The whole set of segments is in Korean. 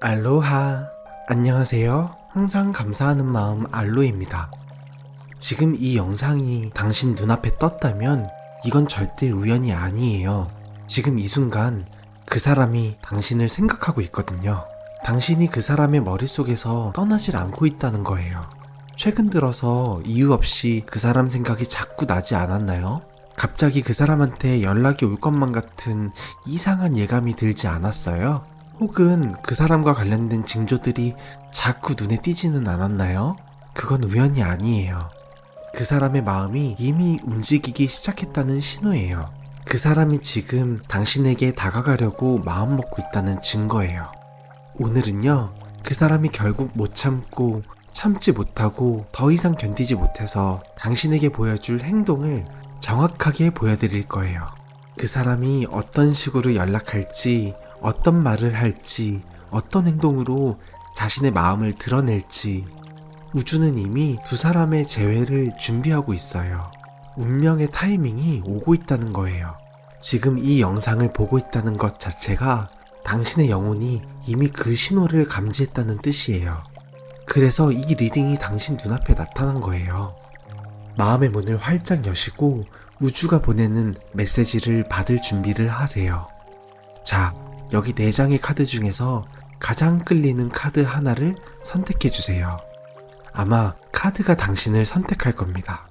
알로하. 안녕하세요. 항상 감사하는 마음 알로입니다. 지금 이 영상이 당신 눈앞에 떴다면 이건 절대 우연이 아니에요. 지금 이 순간 그 사람이 당신을 생각하고 있거든요. 당신이 그 사람의 머릿속에서 떠나질 않고 있다는 거예요. 최근 들어서 이유 없이 그 사람 생각이 자꾸 나지 않았나요? 갑자기 그 사람한테 연락이 올 것만 같은 이상한 예감이 들지 않았어요? 혹은 그 사람과 관련된 징조들이 자꾸 눈에 띄지는 않았나요? 그건 우연이 아니에요. 그 사람의 마음이 이미 움직이기 시작했다는 신호예요. 그 사람이 지금 당신에게 다가가려고 마음먹고 있다는 증거예요. 오늘은요, 그 사람이 결국 못 참고 참지 못하고 더 이상 견디지 못해서 당신에게 보여줄 행동을 정확하게 보여드릴 거예요. 그 사람이 어떤 식으로 연락할지, 어떤 말을 할지, 어떤 행동으로 자신의 마음을 드러낼지, 우주는 이미 두 사람의 재회를 준비하고 있어요. 운명의 타이밍이 오고 있다는 거예요. 지금 이 영상을 보고 있다는 것 자체가 당신의 영혼이 이미 그 신호를 감지했다는 뜻이에요. 그래서 이 리딩이 당신 눈앞에 나타난 거예요. 마음의 문을 활짝 여시고 우주가 보내는 메시지를 받을 준비를 하세요. 자, 여기 4장의 카드 중에서 가장 끌리는 카드 하나를 선택해주세요. 아마 카드가 당신을 선택할 겁니다.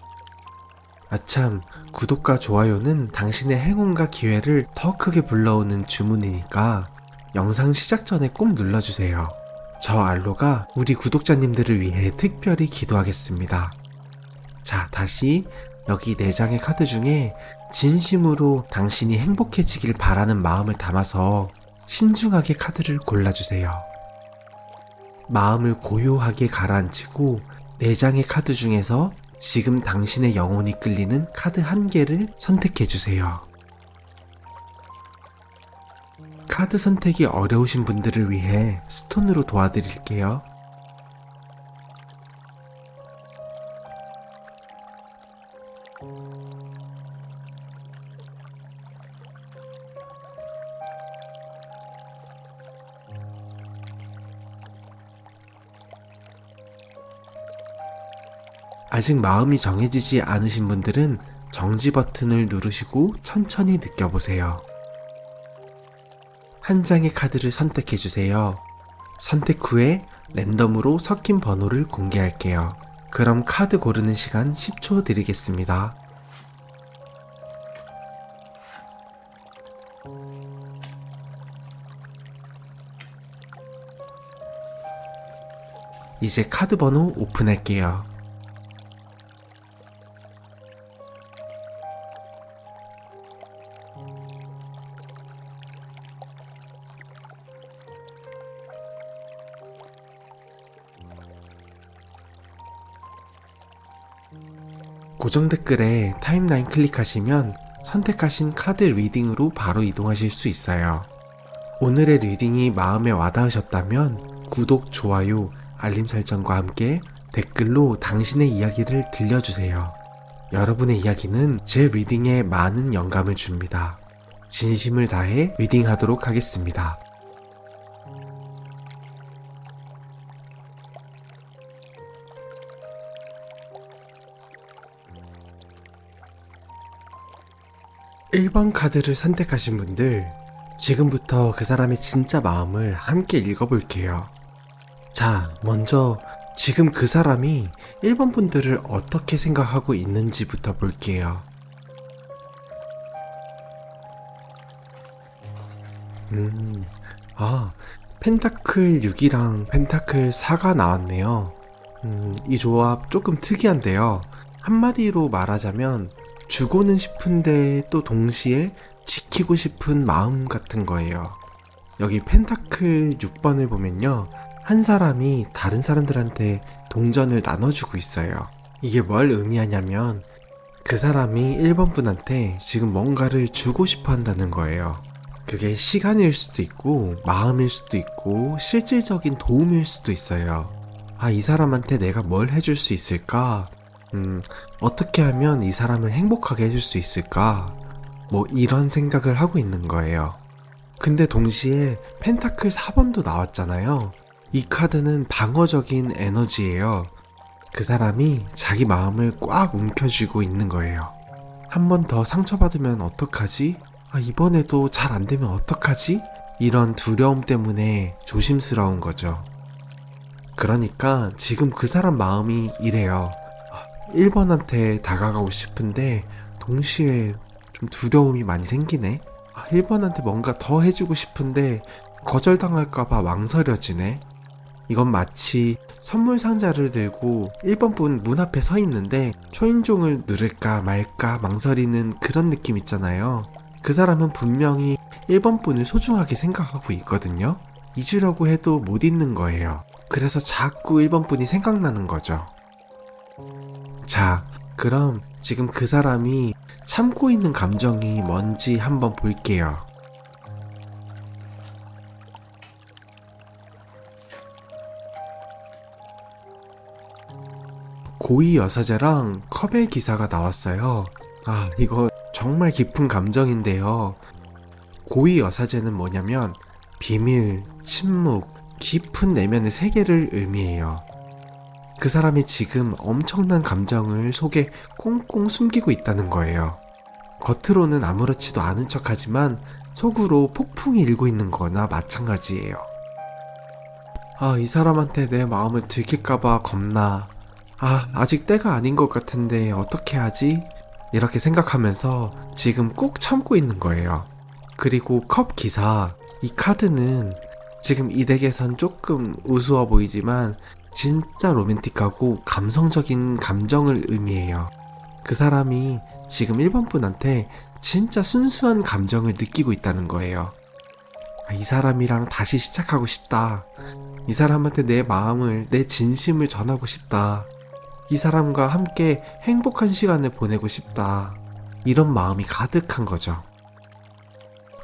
아참, 구독과 좋아요는 당신의 행운과 기회를 더 크게 불러오는 주문이니까 영상 시작 전에 꼭 눌러주세요. 저 알로가 우리 구독자님들을 위해 특별히 기도하겠습니다. 자, 다시 여기 4장의 카드 중에 진심으로 당신이 행복해지길 바라는 마음을 담아서 신중하게 카드를 골라주세요. 마음을 고요하게 가라앉히고 4장의 카드 중에서 지금 당신의 영혼이 끌리는 카드 1개를 선택해주세요. 카드 선택이 어려우신 분들을 위해 스톤으로 도와드릴게요. 아직 마음이 정해지지 않으신 분들은 정지 버튼을 누르시고 천천히 느껴보세요. 한 장의 카드를 선택해주세요. 선택 후에 랜덤으로 섞인 번호를 공개할게요. 그럼 카드 고르는 시간 10초 드리겠습니다. 이제 카드 번호 오픈할게요. 고정 댓글에 타임라인 클릭하시면 선택하신 카드 리딩으로 바로 이동하실 수 있어요. 오늘의 리딩이 마음에 와닿으셨다면 구독, 좋아요, 알림 설정과 함께 댓글로 당신의 이야기를 들려주세요. 여러분의 이야기는 제 리딩에 많은 영감을 줍니다. 진심을 다해 리딩하도록 하겠습니다. (1번) 카드를 선택하신 분들, 지금부터 그 사람의 진짜 마음을 함께 읽어볼게요. 자, 먼저 지금 그 사람이 1번 분들을 어떻게 생각하고 있는지부터 볼게요. 펜타클 6이랑 펜타클 4가 나왔네요. 이 조합 조금 특이한데요. 한마디로 말하자면 주고는 싶은데 또 동시에 지키고 싶은 마음 같은 거예요. 여기 펜타클 6번을 보면요, 한 사람이 다른 사람들한테 동전을 나눠주고 있어요. 이게 뭘 의미하냐면 그 사람이 1번 분한테 지금 뭔가를 주고 싶어 한다는 거예요. 그게 시간일 수도 있고 마음일 수도 있고 실질적인 도움일 수도 있어요. 이 사람한테 내가 뭘 해줄 수 있을까? 어떻게 하면 이 사람을 행복하게 해줄 수 있을까? 뭐 이런 생각을 하고 있는 거예요. 근데 동시에 펜타클 4번도 나왔잖아요. 이 카드는 방어적인 에너지예요. 그 사람이 자기 마음을 꽉 움켜쥐고 있는 거예요. 한 번 더 상처받으면 어떡하지? 이번에도 잘 안 되면 어떡하지? 이런 두려움 때문에 조심스러운 거죠. 그러니까 지금 그 사람 마음이 이래요. 1번한테 다가가고 싶은데 동시에 좀 두려움이 많이 생기네. 1번한테 뭔가 더 해주고 싶은데 거절당할까봐 망설여지네. 이건 마치 선물 상자를 들고 1번 분 문 앞에 서 있는데 초인종을 누를까 말까 망설이는 그런 느낌 있잖아요. 그 사람은 분명히 1번 분을 소중하게 생각하고 있거든요. 잊으려고 해도 못 잊는 거예요. 그래서 자꾸 1번 분이 생각나는 거죠. 자, 그럼 지금 그 사람이 참고 있는 감정이 뭔지 한번 볼게요. 고위 여사제랑 컵의 기사가 나왔어요. 이거 정말 깊은 감정인데요. 고위 여사제는 뭐냐면 비밀, 침묵, 깊은 내면의 세계를 의미해요. 그 사람이 지금 엄청난 감정을 속에 꽁꽁 숨기고 있다는 거예요. 겉으로는 아무렇지도 않은 척하지만 속으로 폭풍이 일고 있는 거나 마찬가지예요. 이 사람한테 내 마음을 들킬까봐 겁나. 아직 때가 아닌 것 같은데 어떻게 하지? 이렇게 생각하면서 지금 꾹 참고 있는 거예요. 그리고 컵 기사, 이 카드는 지금 이 덱에선 조금 우스워 보이지만 진짜 로맨틱하고 감성적인 감정을 의미해요. 그 사람이 지금 1번 분한테 진짜 순수한 감정을 느끼고 있다는 거예요. 이 사람이랑 다시 시작하고 싶다. 이 사람한테 내 마음을, 내 진심을 전하고 싶다. 이 사람과 함께 행복한 시간을 보내고 싶다. 이런 마음이 가득한 거죠.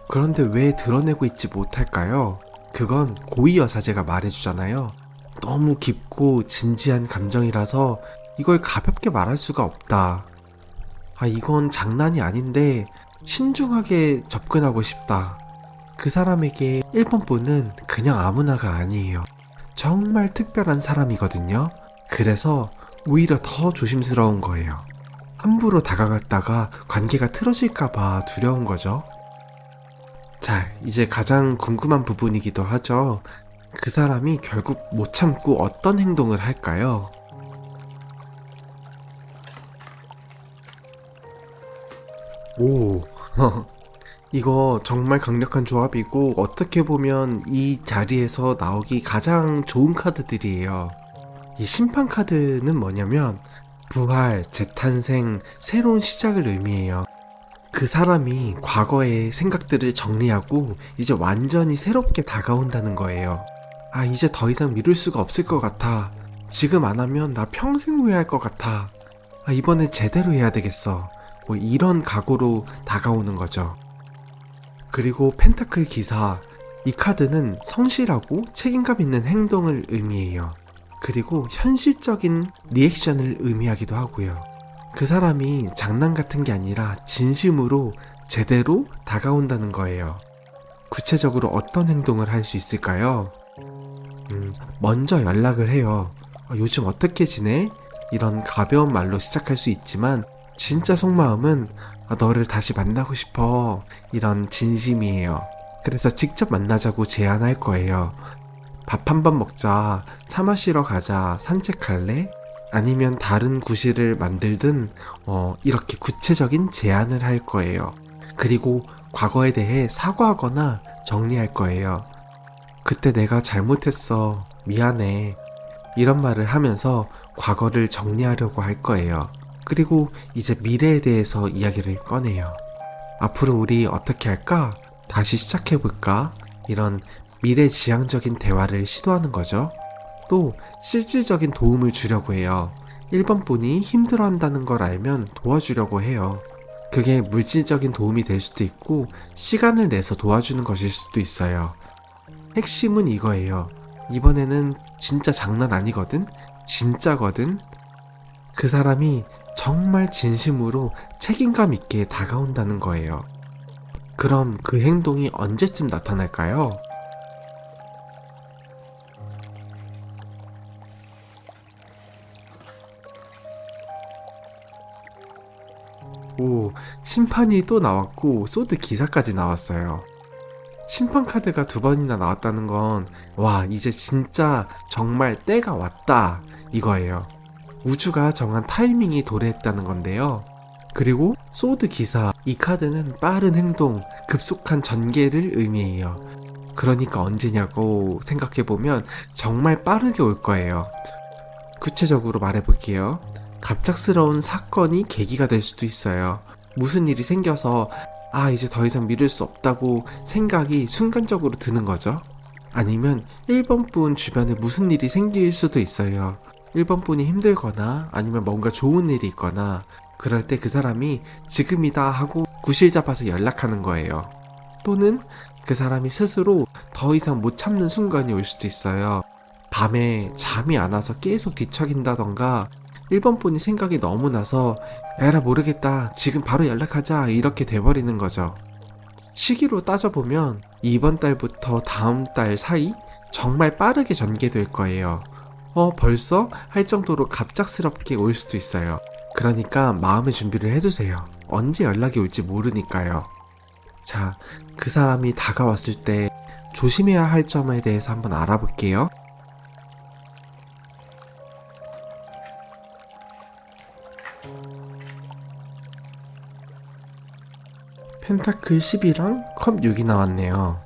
그런데 왜 드러내고 있지 못할까요? 그건 고위 여사제가 말해주잖아요. 너무 깊고 진지한 감정이라서 이걸 가볍게 말할 수가 없다. 이건 장난이 아닌데 신중하게 접근하고 싶다. 그 사람에게 1번 분은 그냥 아무나가 아니에요. 정말 특별한 사람이거든요. 그래서 오히려 더 조심스러운 거예요. 함부로 다가갔다가 관계가 틀어질까봐 두려운 거죠. 자, 이제 가장 궁금한 부분이기도 하죠. 그 사람이 결국 못 참고 어떤 행동을 할까요? 오, 이거 정말 강력한 조합이고 어떻게 보면 이 자리에서 나오기 가장 좋은 카드들이에요. 이 심판 카드는 뭐냐면 부활, 재탄생, 새로운 시작을 의미해요. 그 사람이 과거의 생각들을 정리하고 이제 완전히 새롭게 다가온다는 거예요. 이제 더 이상 미룰 수가 없을 것 같아. 지금 안 하면 나 평생 후회할 것 같아. 이번엔 제대로 해야 되겠어. 이런 각오로 다가오는 거죠. 그리고 펜타클 기사, 이 카드는 성실하고 책임감 있는 행동을 의미해요. 그리고 현실적인 리액션을 의미하기도 하고요. 그 사람이 장난 같은 게 아니라 진심으로 제대로 다가온다는 거예요. 구체적으로 어떤 행동을 할 수 있을까요? 먼저 연락을 해요. 요즘 어떻게 지내? 이런 가벼운 말로 시작할 수 있지만 진짜 속마음은 너를 다시 만나고 싶어. 이런 진심이에요. 그래서 직접 만나자고 제안할 거예요. 밥 한 번 먹자, 차 마시러 가자, 산책할래? 아니면 다른 구실을 만들든 이렇게 구체적인 제안을 할 거예요. 그리고 과거에 대해 사과하거나 정리할 거예요. 그때 내가 잘못했어. 미안해. 이런 말을 하면서 과거를 정리하려고 할 거예요. 그리고 이제 미래에 대해서 이야기를 꺼내요. 앞으로 우리 어떻게 할까? 다시 시작해볼까? 이런 미래지향적인 대화를 시도하는 거죠. 또 실질적인 도움을 주려고 해요. 1번 분이 힘들어한다는 걸 알면 도와주려고 해요. 그게 물질적인 도움이 될 수도 있고 시간을 내서 도와주는 것일 수도 있어요. 핵심은 이거예요. 이번에는 진짜 장난 아니거든? 진짜거든? 그 사람이 정말 진심으로 책임감 있게 다가온다는 거예요. 그럼 그 행동이 언제쯤 나타날까요? 오, 심판이 또 나왔고 소드 기사까지 나왔어요. 심판 카드가 2번이나 나왔다는 건, 와, 이제 진짜 정말 때가 왔다, 이거예요. 우주가 정한 타이밍이 도래했다는 건데요. 그리고 소드 기사, 이 카드는 빠른 행동, 급속한 전개를 의미해요. 그러니까 언제냐고 생각해보면 정말 빠르게 올 거예요. 구체적으로 말해볼게요. 갑작스러운 사건이 계기가 될 수도 있어요. 무슨 일이 생겨서 이제 더 이상 미룰 수 없다고 생각이 순간적으로 드는 거죠. 아니면 1번 분 주변에 무슨 일이 생길 수도 있어요. 1번 분이 힘들거나 아니면 뭔가 좋은 일이 있거나 그럴 때 그 사람이 지금이다 하고 구실 잡아서 연락하는 거예요. 또는 그 사람이 스스로 더 이상 못 참는 순간이 올 수도 있어요. 밤에 잠이 안 와서 계속 뒤척인다던가 1번 분이 생각이 너무 나서 에라 모르겠다 지금 바로 연락하자 이렇게 돼버리는 거죠. 시기로 따져보면 이번 달부터 다음 달 사이 정말 빠르게 전개될 거예요. 벌써 할 정도로 갑작스럽게 올 수도 있어요. 그러니까 마음의 준비를 해두세요. 언제 연락이 올지 모르니까요. 자, 그 사람이 다가왔을 때 조심해야 할 점에 대해서 한번 알아볼게요. 펜타클 10이랑 컵 6이 나왔네요.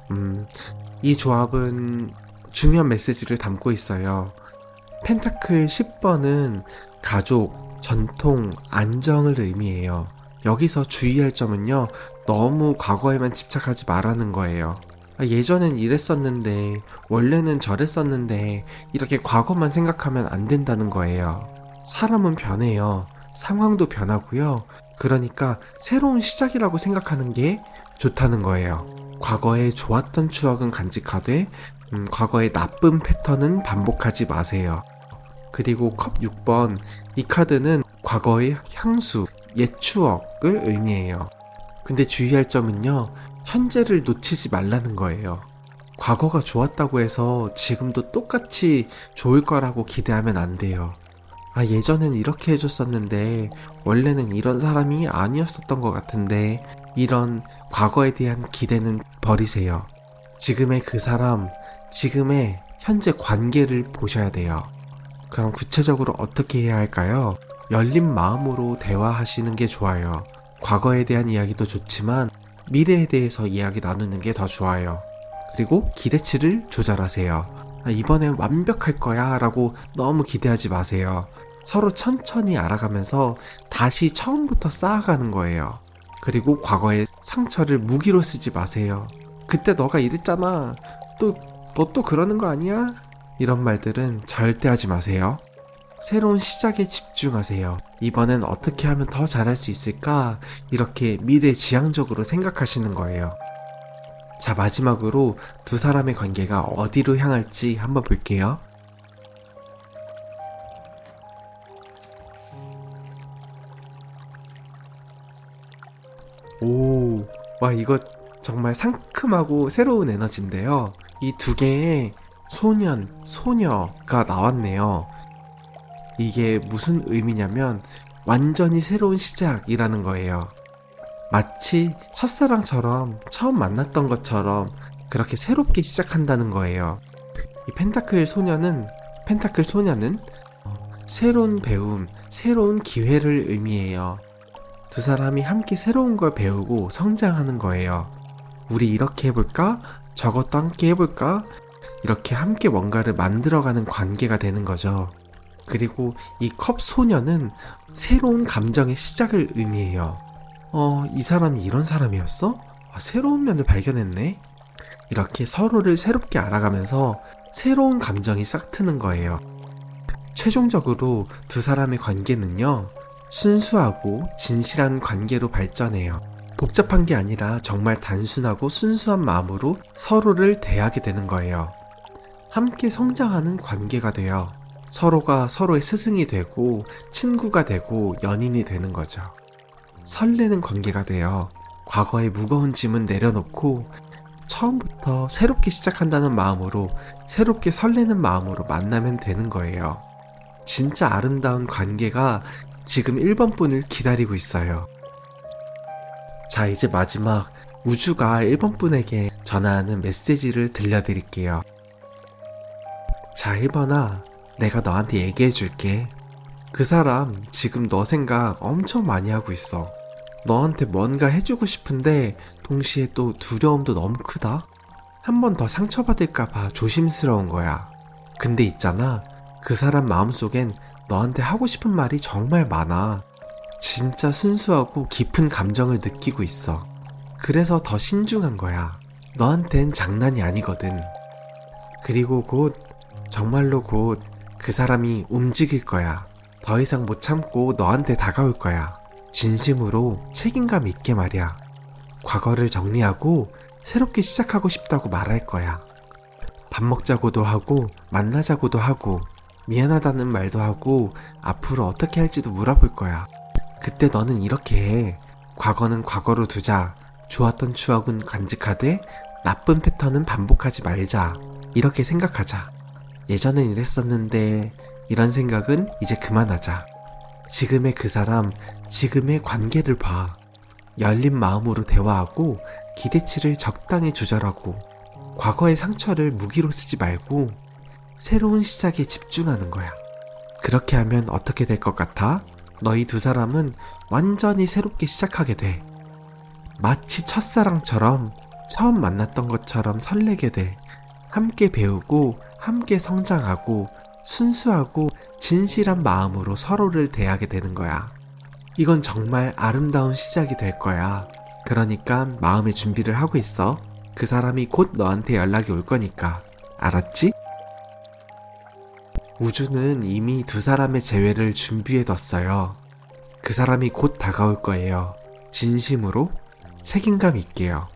이 조합은 중요한 메시지를 담고 있어요. 펜타클 10번은 가족, 전통, 안정을 의미해요. 여기서 주의할 점은요, 너무 과거에만 집착하지 말라는 거예요. 예전엔 이랬었는데, 원래는 저랬었는데, 이렇게 과거만 생각하면 안 된다는 거예요. 사람은 변해요. 상황도 변하고요. 그러니까 새로운 시작이라고 생각하는 게 좋다는 거예요. 과거에 좋았던 추억은 간직하되 과거의 나쁜 패턴은 반복하지 마세요. 그리고 컵 6번, 이 카드는 과거의 향수, 옛 추억을 의미해요. 근데 주의할 점은요, 현재를 놓치지 말라는 거예요. 과거가 좋았다고 해서 지금도 똑같이 좋을 거라고 기대하면 안 돼요. 예전엔 이렇게 해줬었는데 원래는 이런 사람이 아니었었던 것 같은데, 이런 과거에 대한 기대는 버리세요. 지금의 그 사람, 지금의 현재 관계를 보셔야 돼요. 그럼 구체적으로 어떻게 해야 할까요? 열린 마음으로 대화하시는 게 좋아요. 과거에 대한 이야기도 좋지만 미래에 대해서 이야기 나누는 게 더 좋아요. 그리고 기대치를 조절하세요. 이번엔 완벽할 거야 라고 너무 기대하지 마세요. 서로 천천히 알아가면서 다시 처음부터 쌓아가는 거예요. 그리고 과거의 상처를 무기로 쓰지 마세요. 그때 너가 이랬잖아. 너 또 그러는 거 아니야? 이런 말들은 절대 하지 마세요. 새로운 시작에 집중하세요. 이번엔 어떻게 하면 더 잘할 수 있을까? 이렇게 미래지향적으로 생각하시는 거예요. 자, 마지막으로 두 사람의 관계가 어디로 향할지 한번 볼게요. 오, 와, 이거 정말 상큼하고 새로운 에너지인데요. 이 두 개의 소년, 소녀가 나왔네요. 이게 무슨 의미냐면 완전히 새로운 시작이라는 거예요. 마치 첫사랑처럼 처음 만났던 것처럼 그렇게 새롭게 시작한다는 거예요. 이 펜타클 소녀는 새로운 배움, 새로운 기회를 의미해요. 두 사람이 함께 새로운 걸 배우고 성장하는 거예요. 우리 이렇게 해볼까? 저것도 함께 해볼까? 이렇게 함께 뭔가를 만들어가는 관계가 되는 거죠. 그리고 이 컵 소녀는 새로운 감정의 시작을 의미해요. 이 사람이 이런 사람이었어? 새로운 면을 발견했네? 이렇게 서로를 새롭게 알아가면서 새로운 감정이 싹 트는 거예요. 최종적으로 두 사람의 관계는요, 순수하고 진실한 관계로 발전해요. 복잡한 게 아니라 정말 단순하고 순수한 마음으로 서로를 대하게 되는 거예요. 함께 성장하는 관계가 돼요. 서로가 서로의 스승이 되고 친구가 되고 연인이 되는 거죠. 설레는 관계가 돼요. 과거의 무거운 짐은 내려놓고 처음부터 새롭게 시작한다는 마음으로, 새롭게 설레는 마음으로 만나면 되는 거예요. 진짜 아름다운 관계가 지금 1번 분을 기다리고 있어요. 자, 이제 마지막 우주가 1번 분에게 전하는 메시지를 들려드릴게요. 자, 1번아, 내가 너한테 얘기해 줄게. 그 사람 지금 너 생각 엄청 많이 하고 있어. 너한테 뭔가 해주고 싶은데 동시에 또 두려움도 너무 크다. 한 번 더 상처받을까봐 조심스러운 거야. 근데 있잖아, 그 사람 마음속엔 너한테 하고 싶은 말이 정말 많아. 진짜 순수하고 깊은 감정을 느끼고 있어. 그래서 더 신중한 거야. 너한텐 장난이 아니거든. 그리고 곧, 정말로 곧 그 사람이 움직일 거야. 더 이상 못 참고 너한테 다가올 거야. 진심으로 책임감 있게 말이야. 과거를 정리하고 새롭게 시작하고 싶다고 말할 거야. 밥 먹자고도 하고 만나자고도 하고 미안하다는 말도 하고 앞으로 어떻게 할지도 물어볼 거야. 그때 너는 이렇게 해. 과거는 과거로 두자. 좋았던 추억은 간직하되 나쁜 패턴은 반복하지 말자. 이렇게 생각하자. 예전엔 이랬었는데 이런 생각은 이제 그만하자. 지금의 그 사람, 지금의 관계를 봐. 열린 마음으로 대화하고 기대치를 적당히 조절하고 과거의 상처를 무기로 쓰지 말고 새로운 시작에 집중하는 거야. 그렇게 하면 어떻게 될 것 같아? 너희 두 사람은 완전히 새롭게 시작하게 돼. 마치 첫사랑처럼 처음 만났던 것처럼 설레게 돼. 함께 배우고 함께 성장하고 순수하고 진실한 마음으로 서로를 대하게 되는 거야. 이건 정말 아름다운 시작이 될 거야. 그러니까 마음의 준비를 하고 있어. 그 사람이 곧 너한테 연락이 올 거니까. 알았지? 우주는 이미 두 사람의 재회를 준비해뒀어요. 그 사람이 곧 다가올 거예요. 진심으로 책임감 있게요.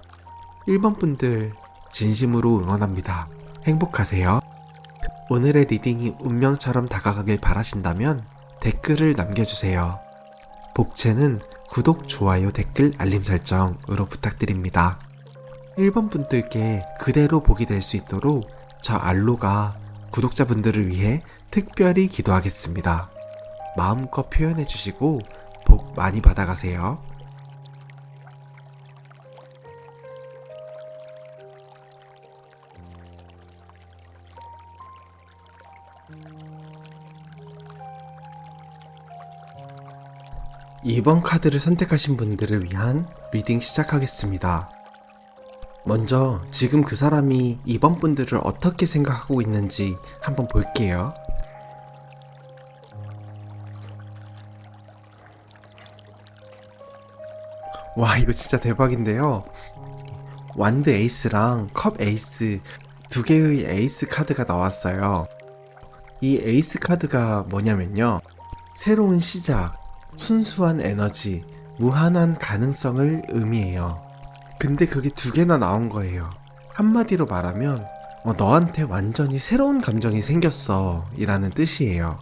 1번 분들 진심으로 응원합니다. 행복하세요. 오늘의 리딩이 운명처럼 다가가길 바라신다면 댓글을 남겨주세요. 복채는 구독, 좋아요, 댓글, 알림 설정으로 부탁드립니다. 1번 분들께 그대로 복이 될 수 있도록 저 알로가 구독자분들을 위해 특별히 기도하겠습니다. 마음껏 표현해주시고 복 많이 받아가세요. 이번 카드를 선택하신 분들을 위한 리딩 시작하겠습니다. 먼저 지금 그 사람이 이번 분들을 어떻게 생각하고 있는지 한번 볼게요. 와, 이거 진짜 대박인데요. 완드 에이스랑 컵 에이스 두 개의 에이스 카드가 나왔어요. 이 에이스 카드가 뭐냐면요, 새로운 시작, 순수한 에너지, 무한한 가능성을 의미해요. 근데 그게 두 개나 나온 거예요. 한마디로 말하면 너한테 완전히 새로운 감정이 생겼어 이라는 뜻이에요.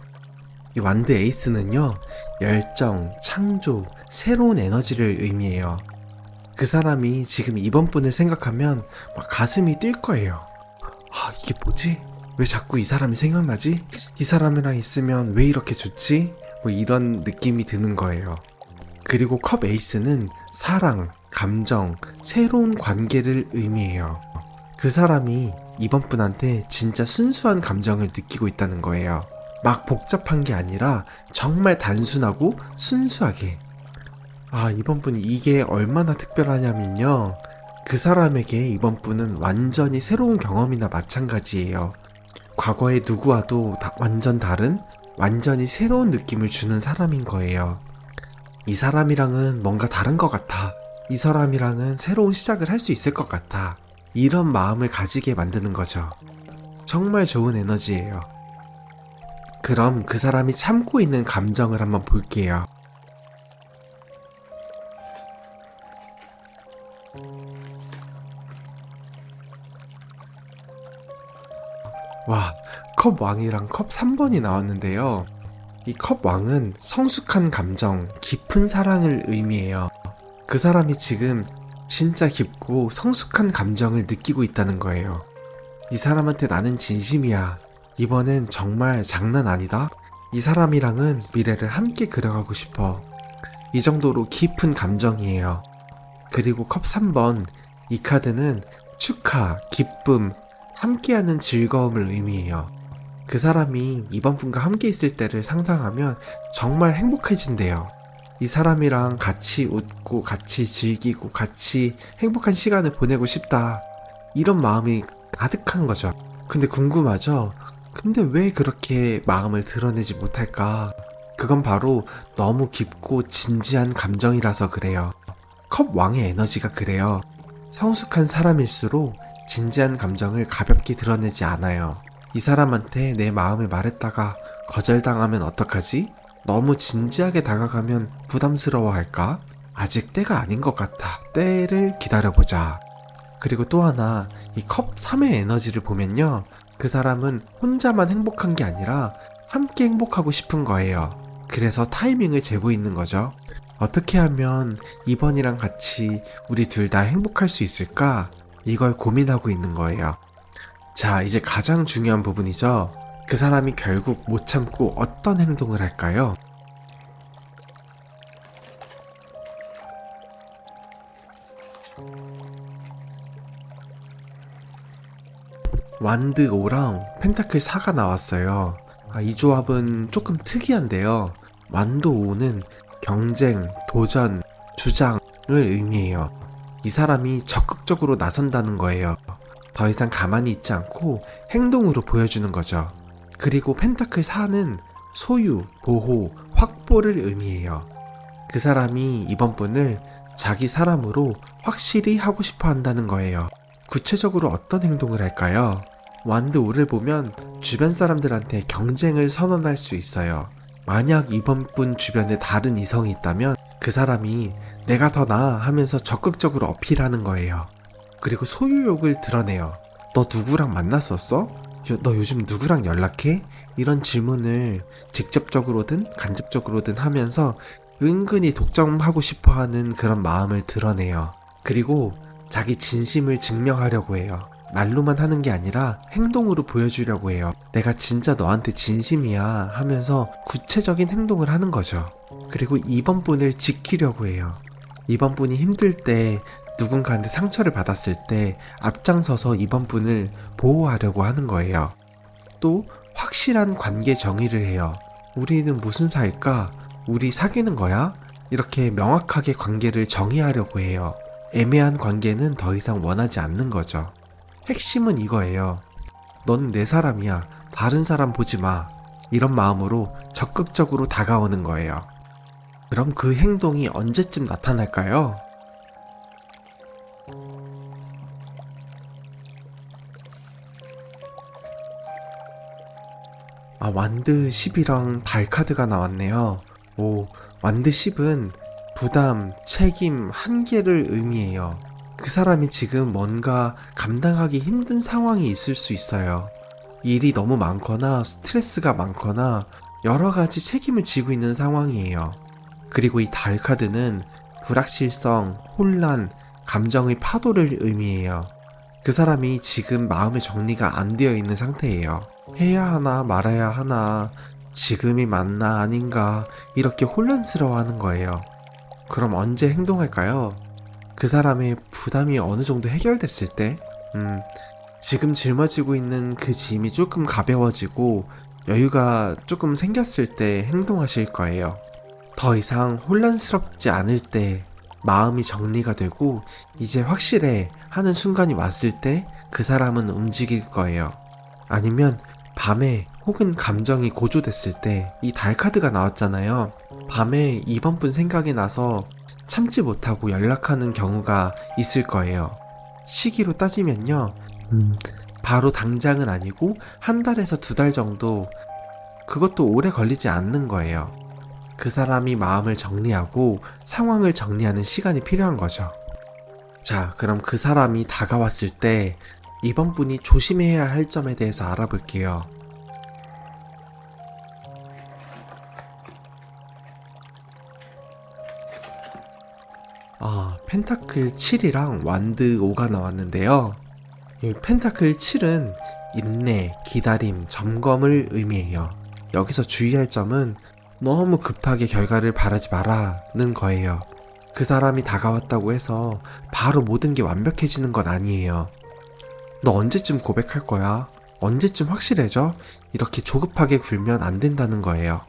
이 완드 에이스는요, 열정, 창조, 새로운 에너지를 의미해요. 그 사람이 지금 이번 분을 생각하면 막 가슴이 뛸 거예요. 아, 이게 뭐지? 왜 자꾸 이 사람이 생각나지? 이 사람이랑 있으면 왜 이렇게 좋지? 뭐 이런 느낌이 드는 거예요. 그리고 컵 에이스는 사랑, 감정, 새로운 관계를 의미해요. 그 사람이 이번 분한테 진짜 순수한 감정을 느끼고 있다는 거예요. 막 복잡한 게 아니라 정말 단순하고 순수하게. 아, 이번 분 이게 얼마나 특별하냐면요, 그 사람에게 이번 분은 완전히 새로운 경험이나 마찬가지예요. 과거의 누구와도 완전 다른, 완전히 새로운 느낌을 주는 사람인 거예요. 이 사람이랑은 뭔가 다른 것 같아. 이 사람이랑은 새로운 시작을 할 수 있을 것 같아. 이런 마음을 가지게 만드는 거죠. 정말 좋은 에너지예요. 그럼 그 사람이 참고 있는 감정을 한번 볼게요. 와, 컵 왕이랑 컵 3번이 나왔는데요. 이 컵 왕은 성숙한 감정, 깊은 사랑을 의미해요. 그 사람이 지금 진짜 깊고 성숙한 감정을 느끼고 있다는 거예요. 이 사람한테 나는 진심이야. 이번엔 정말 장난 아니다. 이 사람이랑은 미래를 함께 그려가고 싶어. 이 정도로 깊은 감정이에요. 그리고 컵 3번, 이 카드는 축하, 기쁨, 함께하는 즐거움을 의미해요. 그 사람이 이번 분과 함께 있을 때를 상상하면 정말 행복해진대요. 이 사람이랑 같이 웃고 같이 즐기고 같이 행복한 시간을 보내고 싶다. 이런 마음이 가득한 거죠. 근데 궁금하죠? 근데 왜 그렇게 마음을 드러내지 못할까? 그건 바로 너무 깊고 진지한 감정이라서 그래요. 컵 왕의 에너지가 그래요. 성숙한 사람일수록 진지한 감정을 가볍게 드러내지 않아요. 이 사람한테 내 마음을 말했다가 거절당하면 어떡하지? 너무 진지하게 다가가면 부담스러워할까? 아직 때가 아닌 것 같아. 때를 기다려보자. 그리고 또 하나, 이 컵 3의 에너지를 보면요. 그 사람은 혼자만 행복한 게 아니라 함께 행복하고 싶은 거예요. 그래서 타이밍을 재고 있는 거죠. 어떻게 하면 이번이랑 같이 우리 둘 다 행복할 수 있을까? 이걸 고민하고 있는 거예요. 자, 이제 가장 중요한 부분이죠. 그 사람이 결국 못 참고 어떤 행동을 할까요? 완드 5랑 펜타클 4가 나왔어요. 이 조합은 조금 특이한데요. 완드 5는 경쟁, 도전, 주장을 의미해요. 이 사람이 적극적으로 나선다는 거예요. 더 이상 가만히 있지 않고 행동으로 보여주는 거죠. 그리고 펜타클 4는 소유, 보호, 확보를 의미해요. 그 사람이 이번 분을 자기 사람으로 확실히 하고 싶어 한다는 거예요. 구체적으로 어떤 행동을 할까요? 완드 5를 보면 주변 사람들한테 경쟁을 선언할 수 있어요. 만약 이번 분 주변에 다른 이성이 있다면 그 사람이 내가 더 나아 하면서 적극적으로 어필하는 거예요. 그리고 소유욕을 드러내요. 너 누구랑 만났었어? 너 요즘 누구랑 연락해? 이런 질문을 직접적으로든 간접적으로든 하면서 은근히 독점하고 싶어 하는 그런 마음을 드러내요. 그리고 자기 진심을 증명하려고 해요. 말로만 하는 게 아니라 행동으로 보여주려고 해요. 내가 진짜 너한테 진심이야 하면서 구체적인 행동을 하는 거죠. 그리고 이번 분을 지키려고 해요. 이번 분이 힘들 때 누군가한테 상처를 받았을 때 앞장서서 이번 분을 보호하려고 하는 거예요. 또 확실한 관계 정의를 해요. 우리는 무슨 사이일까? 우리 사귀는 거야? 이렇게 명확하게 관계를 정의하려고 해요. 애매한 관계는 더 이상 원하지 않는 거죠. 핵심은 이거예요. 넌 내 사람이야. 다른 사람 보지 마. 이런 마음으로 적극적으로 다가오는 거예요. 그럼 그 행동이 언제쯤 나타날까요? 완드 10이랑 달 카드가 나왔네요. 완드 10은 부담, 책임, 한계를 의미해요. 그 사람이 지금 뭔가 감당하기 힘든 상황이 있을 수 있어요. 일이 너무 많거나 스트레스가 많거나 여러 가지 책임을 지고 있는 상황이에요. 그리고 이 달 카드는 불확실성, 혼란, 감정의 파도를 의미해요. 그 사람이 지금 마음의 정리가 안 되어 있는 상태예요. 해야 하나 말아야 하나, 지금이 맞나 아닌가, 이렇게 혼란스러워 하는 거예요. 그럼 언제 행동할까요? 그 사람의 부담이 어느 정도 해결됐을 때? 지금 짊어지고 있는 그 짐이 조금 가벼워지고 여유가 조금 생겼을 때 행동하실 거예요. 더 이상 혼란스럽지 않을 때, 마음이 정리가 되고 이제 확실해 하는 순간이 왔을 때 그 사람은 움직일 거예요. 아니면 밤에 혹은 감정이 고조됐을 때, 이 달 카드가 나왔잖아요. 밤에 이번 분 생각이 나서 참지 못하고 연락하는 경우가 있을 거예요. 시기로 따지면요, 바로 당장은 아니고 한 달에서 두 달 정도, 그것도 오래 걸리지 않는 거예요. 그 사람이 마음을 정리하고 상황을 정리하는 시간이 필요한 거죠. 자, 그럼 그 사람이 다가왔을 때 이번 분이 조심해야 할 점에 대해서 알아볼게요. 펜타클 7이랑 완드 5가 나왔는데요. 이 펜타클 7은 인내, 기다림, 점검을 의미해요. 여기서 주의할 점은 너무 급하게 결과를 바라지 마라는 거예요. 그 사람이 다가왔다고 해서 바로 모든 게 완벽해지는 건 아니에요. 너 언제쯤 고백할 거야? 언제쯤 확실해져? 이렇게 조급하게 굴면 안 된다는 거예요.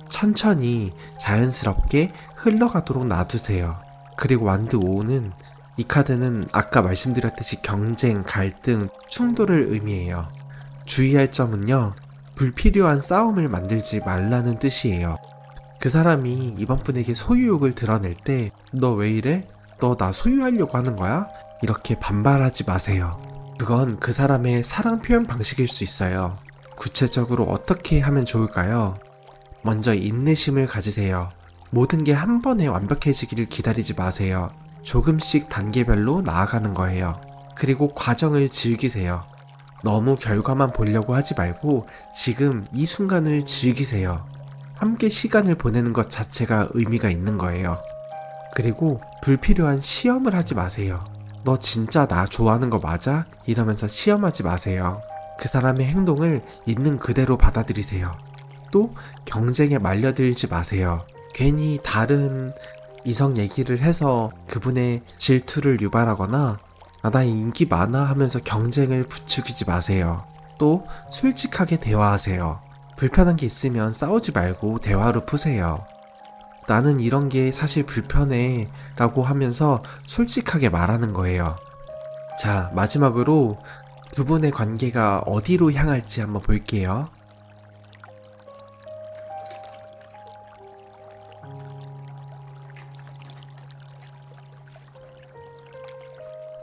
천천히 자연스럽게 흘러가도록 놔두세요. 그리고 완드 5는 이 카드는 아까 말씀드렸듯이 경쟁, 갈등, 충돌을 의미해요. 주의할 점은요, 불필요한 싸움을 만들지 말라는 뜻이에요. 그 사람이 이번 분에게 소유욕을 드러낼 때 너 왜 이래? 너 나 소유하려고 하는 거야? 이렇게 반발하지 마세요. 그건 그 사람의 사랑 표현 방식일 수 있어요. 구체적으로 어떻게 하면 좋을까요? 먼저 인내심을 가지세요. 모든 게 한 번에 완벽해지기를 기다리지 마세요. 조금씩 단계별로 나아가는 거예요. 그리고 과정을 즐기세요. 너무 결과만 보려고 하지 말고 지금 이 순간을 즐기세요. 함께 시간을 보내는 것 자체가 의미가 있는 거예요. 그리고 불필요한 시험을 하지 마세요. 너 진짜 나 좋아하는 거 맞아? 이러면서 시험하지 마세요. 그 사람의 행동을 있는 그대로 받아들이세요. 또 경쟁에 말려들지 마세요. 괜히 다른 이성 얘기를 해서 그분의 질투를 유발하거나 나 인기 많아 하면서 경쟁을 부추기지 마세요. 또 솔직하게 대화하세요. 불편한 게 있으면 싸우지 말고 대화로 푸세요. 나는 이런 게 사실 불편해 라고 하면서 솔직하게 말하는 거예요. 자, 마지막으로 두 분의 관계가 어디로 향할지 한번 볼게요.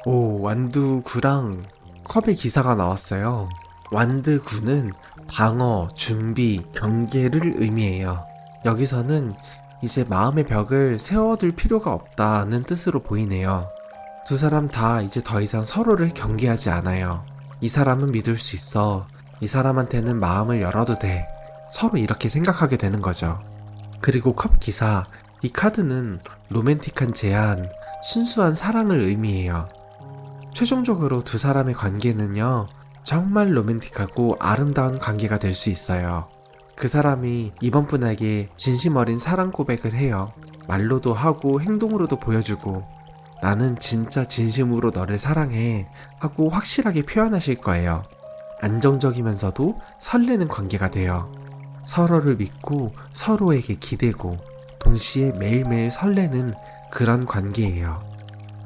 오, 완두 9랑 컵의 기사가 나왔어요. 완드 9는 방어, 준비, 경계를 의미해요. 여기서는 이제 마음의 벽을 세워둘 필요가 없다는 뜻으로 보이네요. 두 사람 다 이제 더 이상 서로를 경계하지 않아요. 이 사람은 믿을 수 있어. 이 사람한테는 마음을 열어도 돼. 서로 이렇게 생각하게 되는 거죠. 그리고 컵 기사, 이 카드는 로맨틱한 제안, 순수한 사랑을 의미해요. 최종적으로 두 사람의 관계는요, 정말 로맨틱하고 아름다운 관계가 될 수 있어요. 그 사람이 이번 분에게 진심 어린 사랑 고백을 해요. 말로도 하고 행동으로도 보여주고 나는 진짜 진심으로 너를 사랑해 하고 확실하게 표현하실 거예요. 안정적이면서도 설레는 관계가 돼요. 서로를 믿고 서로에게 기대고 동시에 매일매일 설레는 그런 관계예요.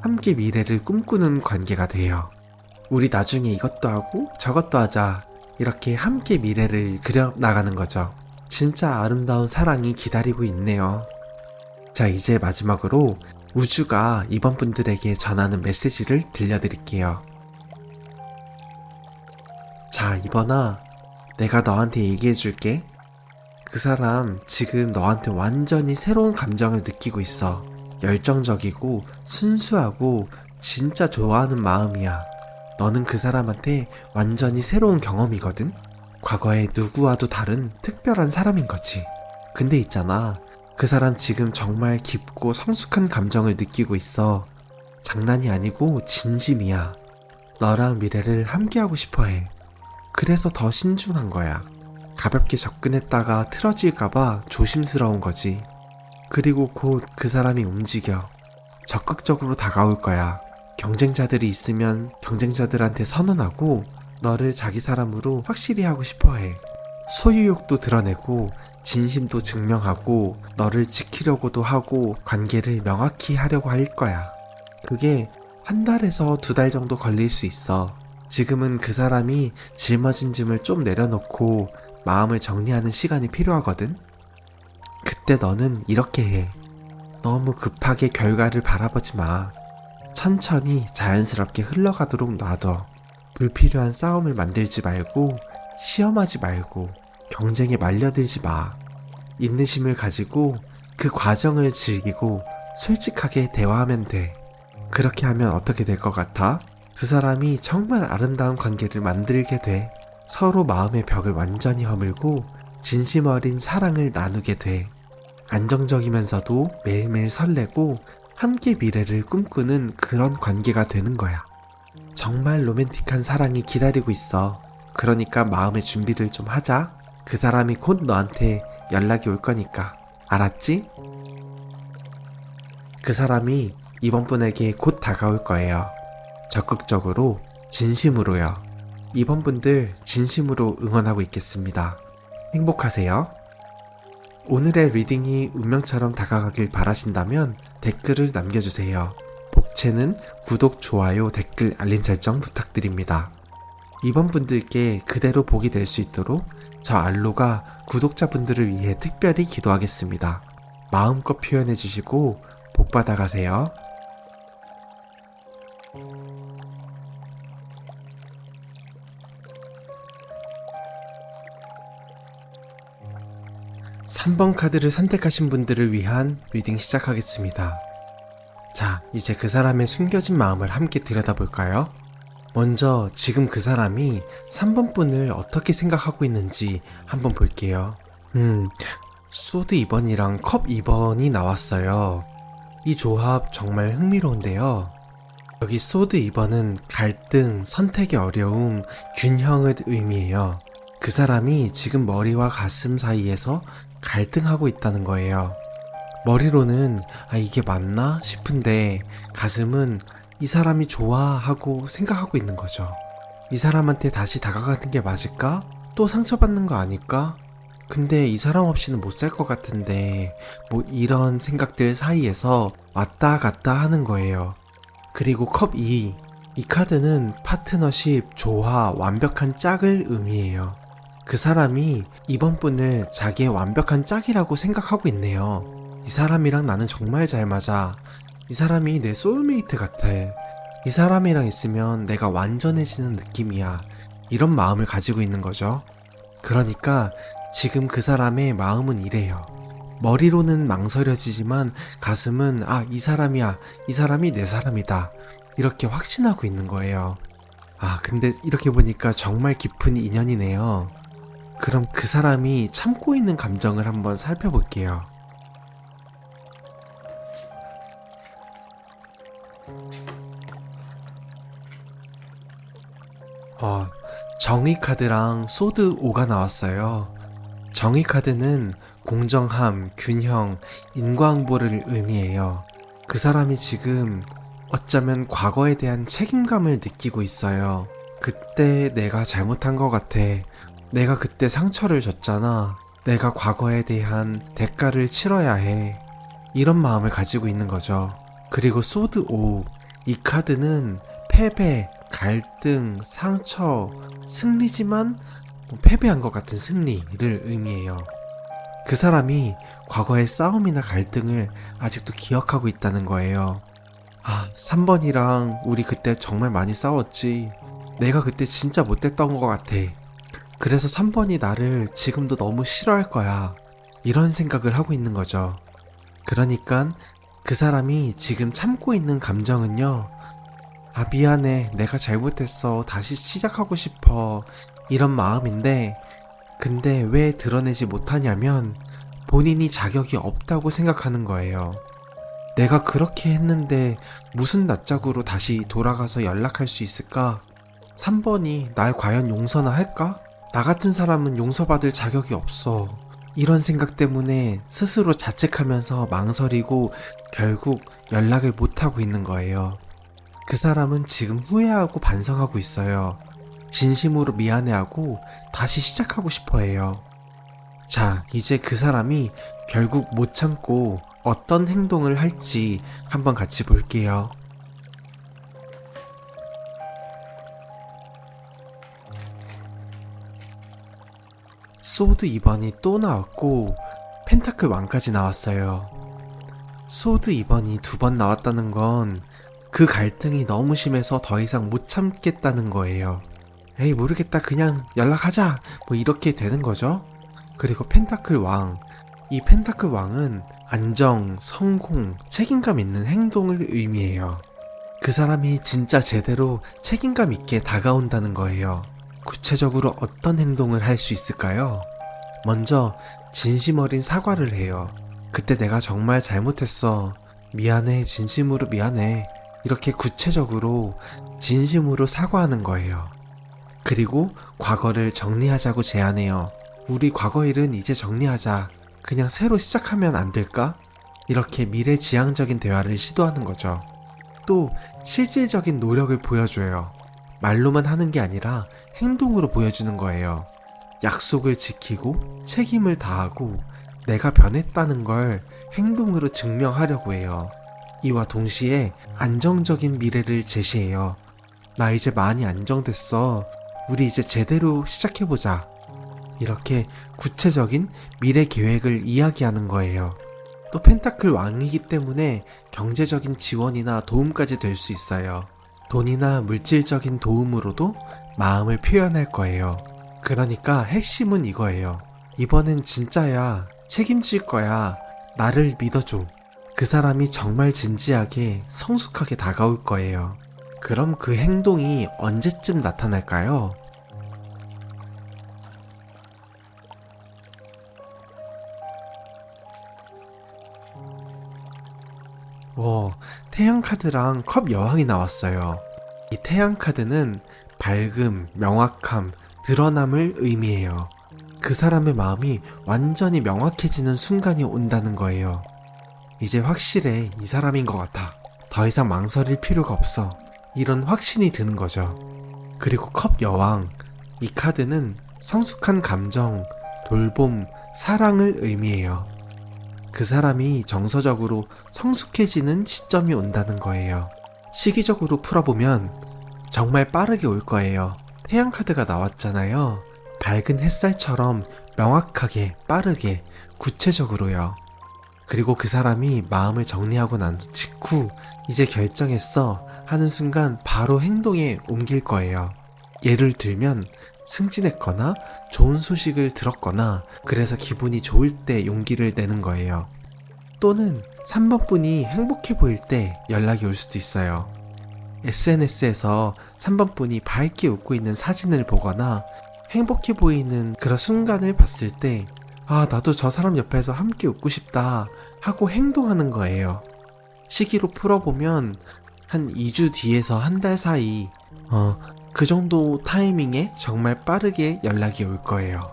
함께 미래를 꿈꾸는 관계가 돼요. 우리 나중에 이것도 하고 저것도 하자. 이렇게 함께 미래를 그려나가는 거죠. 진짜 아름다운 사랑이 기다리고 있네요. 자, 이제 마지막으로 우주가 이번 분들에게 전하는 메시지를 들려드릴게요. 자, 이번아, 내가 너한테 얘기해줄게. 그 사람 지금 너한테 완전히 새로운 감정을 느끼고 있어. 열정적이고 순수하고 진짜 좋아하는 마음이야. 너는 그 사람한테 완전히 새로운 경험이거든? 과거의 누구와도 다른 특별한 사람인 거지. 근데 있잖아, 그 사람 지금 정말 깊고 성숙한 감정을 느끼고 있어. 장난이 아니고 진심이야. 너랑 미래를 함께하고 싶어 해. 그래서 더 신중한 거야. 가볍게 접근했다가 틀어질까봐 조심스러운 거지. 그리고 곧 그 사람이 움직여. 적극적으로 다가올 거야. 경쟁자들이 있으면 경쟁자들한테 선언하고 너를 자기 사람으로 확실히 하고 싶어 해. 소유욕도 드러내고 진심도 증명하고 너를 지키려고도 하고 관계를 명확히 하려고 할 거야. 그게 한 달에서 2달 정도 걸릴 수 있어. 지금은 그 사람이 짊어진 짐을 좀 내려놓고 마음을 정리하는 시간이 필요하거든. 그때 너는 이렇게 해. 너무 급하게 결과를 바라보지 마. 천천히 자연스럽게 흘러가도록 놔둬. 불필요한 싸움을 만들지 말고 시험하지 말고 경쟁에 말려들지 마. 인내심을 가지고 그 과정을 즐기고 솔직하게 대화하면 돼. 그렇게 하면 어떻게 될 것 같아? 두 사람이 정말 아름다운 관계를 만들게 돼. 서로 마음의 벽을 완전히 허물고 진심 어린 사랑을 나누게 돼. 안정적이면서도 매일매일 설레고 함께 미래를 꿈꾸는 그런 관계가 되는 거야. 정말 로맨틱한 사랑이 기다리고 있어. 그러니까 마음의 준비를 좀 하자. 그 사람이 곧 너한테 연락이 올 거니까. 알았지? 그 사람이 이번 분에게 곧 다가올 거예요. 적극적으로, 진심으로요. 이번 분들 진심으로 응원하고 있겠습니다. 행복하세요. 오늘의 리딩이 운명처럼 다가가길 바라신다면 댓글을 남겨주세요. 복채는 구독, 좋아요, 댓글, 알림 설정 부탁드립니다. 이번 분들께 그대로 복이 될 수 있도록 저 알로가 구독자분들을 위해 특별히 기도하겠습니다. 마음껏 표현해주시고 복 받아가세요. (3번) 카드를 선택하신 분들을 위한 리딩 시작하겠습니다. 자, 이제 그 사람의 숨겨진 마음을 함께 들여다볼까요? 먼저 지금 그 사람이 3번 분을 어떻게 생각하고 있는지 한번 볼게요. 소드 2번이랑 컵 2번이 나왔어요. 이 조합 정말 흥미로운데요. 여기 소드 2번은 갈등, 선택의 어려움, 균형을 의미해요. 그 사람이 지금 머리와 가슴 사이에서 갈등하고 있다는 거예요. 머리로는 이게 맞나 싶은데 가슴은 이 사람이 좋아하고 생각하고 있는 거죠. 이 사람한테 다시 다가가는 게 맞을까? 또 상처받는 거 아닐까? 근데 이 사람 없이는 못 살 것 같은데 이런 생각들 사이에서 왔다 갔다 하는 거예요. 그리고 컵 2, 이 카드는 파트너십, 조화, 완벽한 짝을 의미해요. 그 사람이 이번 분을 자기의 완벽한 짝이라고 생각하고 있네요. 이 사람이랑 나는 정말 잘 맞아. 이 사람이 내 소울메이트 같아. 이 사람이랑 있으면 내가 완전해지는 느낌이야. 이런 마음을 가지고 있는 거죠. 그러니까 지금 그 사람의 마음은 이래요. 머리로는 망설여지지만 가슴은 이 사람이야. 이 사람이 내 사람이다. 이렇게 확신하고 있는 거예요. 근데 이렇게 보니까 정말 깊은 인연이네요. 그럼 그 사람이 참고 있는 감정을 한번 살펴볼게요. 정의 카드랑 소드 5가 나왔어요. 정의 카드는 공정함, 균형, 인과응보를 의미해요. 그 사람이 지금 어쩌면 과거에 대한 책임감을 느끼고 있어요. 그때 내가 잘못한 것 같아. 내가 그때 상처를 줬잖아. 내가 과거에 대한 대가를 치러야 해. 이런 마음을 가지고 있는 거죠. 그리고 소드 5, 이 카드는 패배, 갈등, 상처, 승리지만 패배한 것 같은 승리를 의미해요. 그 사람이 과거의 싸움이나 갈등을 아직도 기억하고 있다는 거예요. 3번이랑 우리 그때 정말 많이 싸웠지. 내가 그때 진짜 못됐던 것 같아. 그래서 3번이 나를 지금도 너무 싫어할 거야. 이런 생각을 하고 있는 거죠. 그러니까 그 사람이 지금 참고 있는 감정은요. 미안해. 내가 잘못했어. 다시 시작하고 싶어. 이런 마음인데 근데 왜 드러내지 못하냐면 본인이 자격이 없다고 생각하는 거예요. 내가 그렇게 했는데 무슨 낯짝으로 다시 돌아가서 연락할 수 있을까? 3번이 날 과연 용서나 할까? 나 같은 사람은 용서받을 자격이 없어. 이런 생각 때문에 스스로 자책하면서 망설이고 결국 연락을 못하고 있는 거예요. 그 사람은 지금 후회하고 반성하고 있어요. 진심으로 미안해하고 다시 시작하고 싶어 해요. 자, 이제 그 사람이 결국 못 참고 어떤 행동을 할지 한번 같이 볼게요. 소드 2번이 또 나왔고 펜타클 왕까지 나왔어요. 소드 2번이 2번 나왔다는 건 그 갈등이 너무 심해서 더 이상 못 참겠다는 거예요. 에이 모르겠다 그냥 연락하자 이렇게 되는 거죠. 그리고 펜타클 왕, 이 펜타클 왕은 안정, 성공, 책임감 있는 행동을 의미해요. 그 사람이 진짜 제대로 책임감 있게 다가온다는 거예요. 구체적으로 어떤 행동을 할 수 있을까요? 먼저 진심 어린 사과를 해요. 그때 내가 정말 잘못했어. 미안해, 진심으로 미안해. 이렇게 구체적으로 진심으로 사과하는 거예요. 그리고 과거를 정리하자고 제안해요. 우리 과거 일은 이제 정리하자. 그냥 새로 시작하면 안 될까? 이렇게 미래지향적인 대화를 시도하는 거죠. 또 실질적인 노력을 보여줘요. 말로만 하는 게 아니라 행동으로 보여주는 거예요. 약속을 지키고 책임을 다하고 내가 변했다는 걸 행동으로 증명하려고 해요. 이와 동시에 안정적인 미래를 제시해요. 나 이제 많이 안정됐어. 우리 이제 제대로 시작해보자. 이렇게 구체적인 미래 계획을 이야기하는 거예요. 또 펜타클 왕이기 때문에 경제적인 지원이나 도움까지 될 수 있어요. 돈이나 물질적인 도움으로도 마음을 표현할 거예요. 그러니까 핵심은 이거예요. 이번엔 진짜야. 책임질 거야. 나를 믿어줘. 그 사람이 정말 진지하게 성숙하게 다가올 거예요. 그럼 그 행동이 언제쯤 나타날까요? 태양 카드랑 컵 여왕이 나왔어요. 이 태양 카드는 밝음, 명확함, 드러남을 의미해요. 그 사람의 마음이 완전히 명확해지는 순간이 온다는 거예요. 이제 확실해, 이 사람인 것 같아. 더 이상 망설일 필요가 없어. 이런 확신이 드는 거죠. 그리고 컵 여왕, 이 카드는 성숙한 감정, 돌봄, 사랑을 의미해요. 그 사람이 정서적으로 성숙해지는 시점이 온다는 거예요. 시기적으로 풀어보면 정말 빠르게 올 거예요. 태양 카드가 나왔잖아요. 밝은 햇살처럼 명확하게, 빠르게, 구체적으로요. 그리고 그 사람이 마음을 정리하고 난 직후 이제 결정했어 하는 순간 바로 행동에 옮길 거예요. 예를 들면 승진했거나 좋은 소식을 들었거나 그래서 기분이 좋을 때 용기를 내는 거예요. 또는 3번 분이 행복해 보일 때 연락이 올 수도 있어요. SNS에서 3번 분이 밝게 웃고 있는 사진을 보거나 행복해 보이는 그런 순간을 봤을 때 나도 저 사람 옆에서 함께 웃고 싶다 하고 행동하는 거예요. 시기로 풀어보면 한 2주 뒤에서 한 달 사이 그 정도 타이밍에 정말 빠르게 연락이 올 거예요.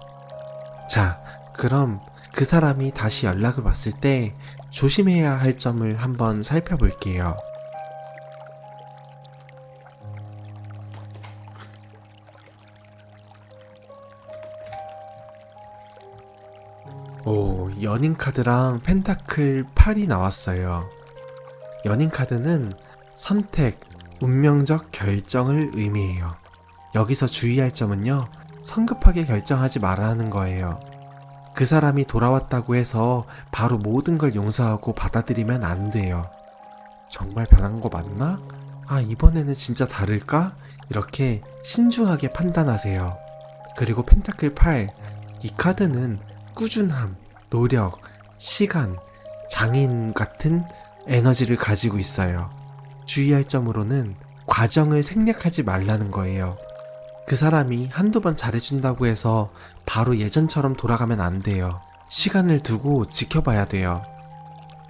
자, 그럼 그 사람이 다시 연락을 왔을 때 조심해야 할 점을 한번 살펴볼게요. 연인 카드랑 펜타클 8이 나왔어요. 연인 카드는 선택, 운명적 결정을 의미해요. 여기서 주의할 점은요, 성급하게 결정하지 말라는 거예요. 그 사람이 돌아왔다고 해서 바로 모든 걸 용서하고 받아들이면 안 돼요. 정말 변한 거 맞나? 이번에는 진짜 다를까? 이렇게 신중하게 판단하세요. 그리고 펜타클 8, 이 카드는 꾸준함, 노력, 시간, 장인 같은 에너지를 가지고 있어요. 주의할 점으로는 과정을 생략하지 말라는 거예요. 그 사람이 한두 번 잘해준다고 해서 바로 예전처럼 돌아가면 안 돼요. 시간을 두고 지켜봐야 돼요.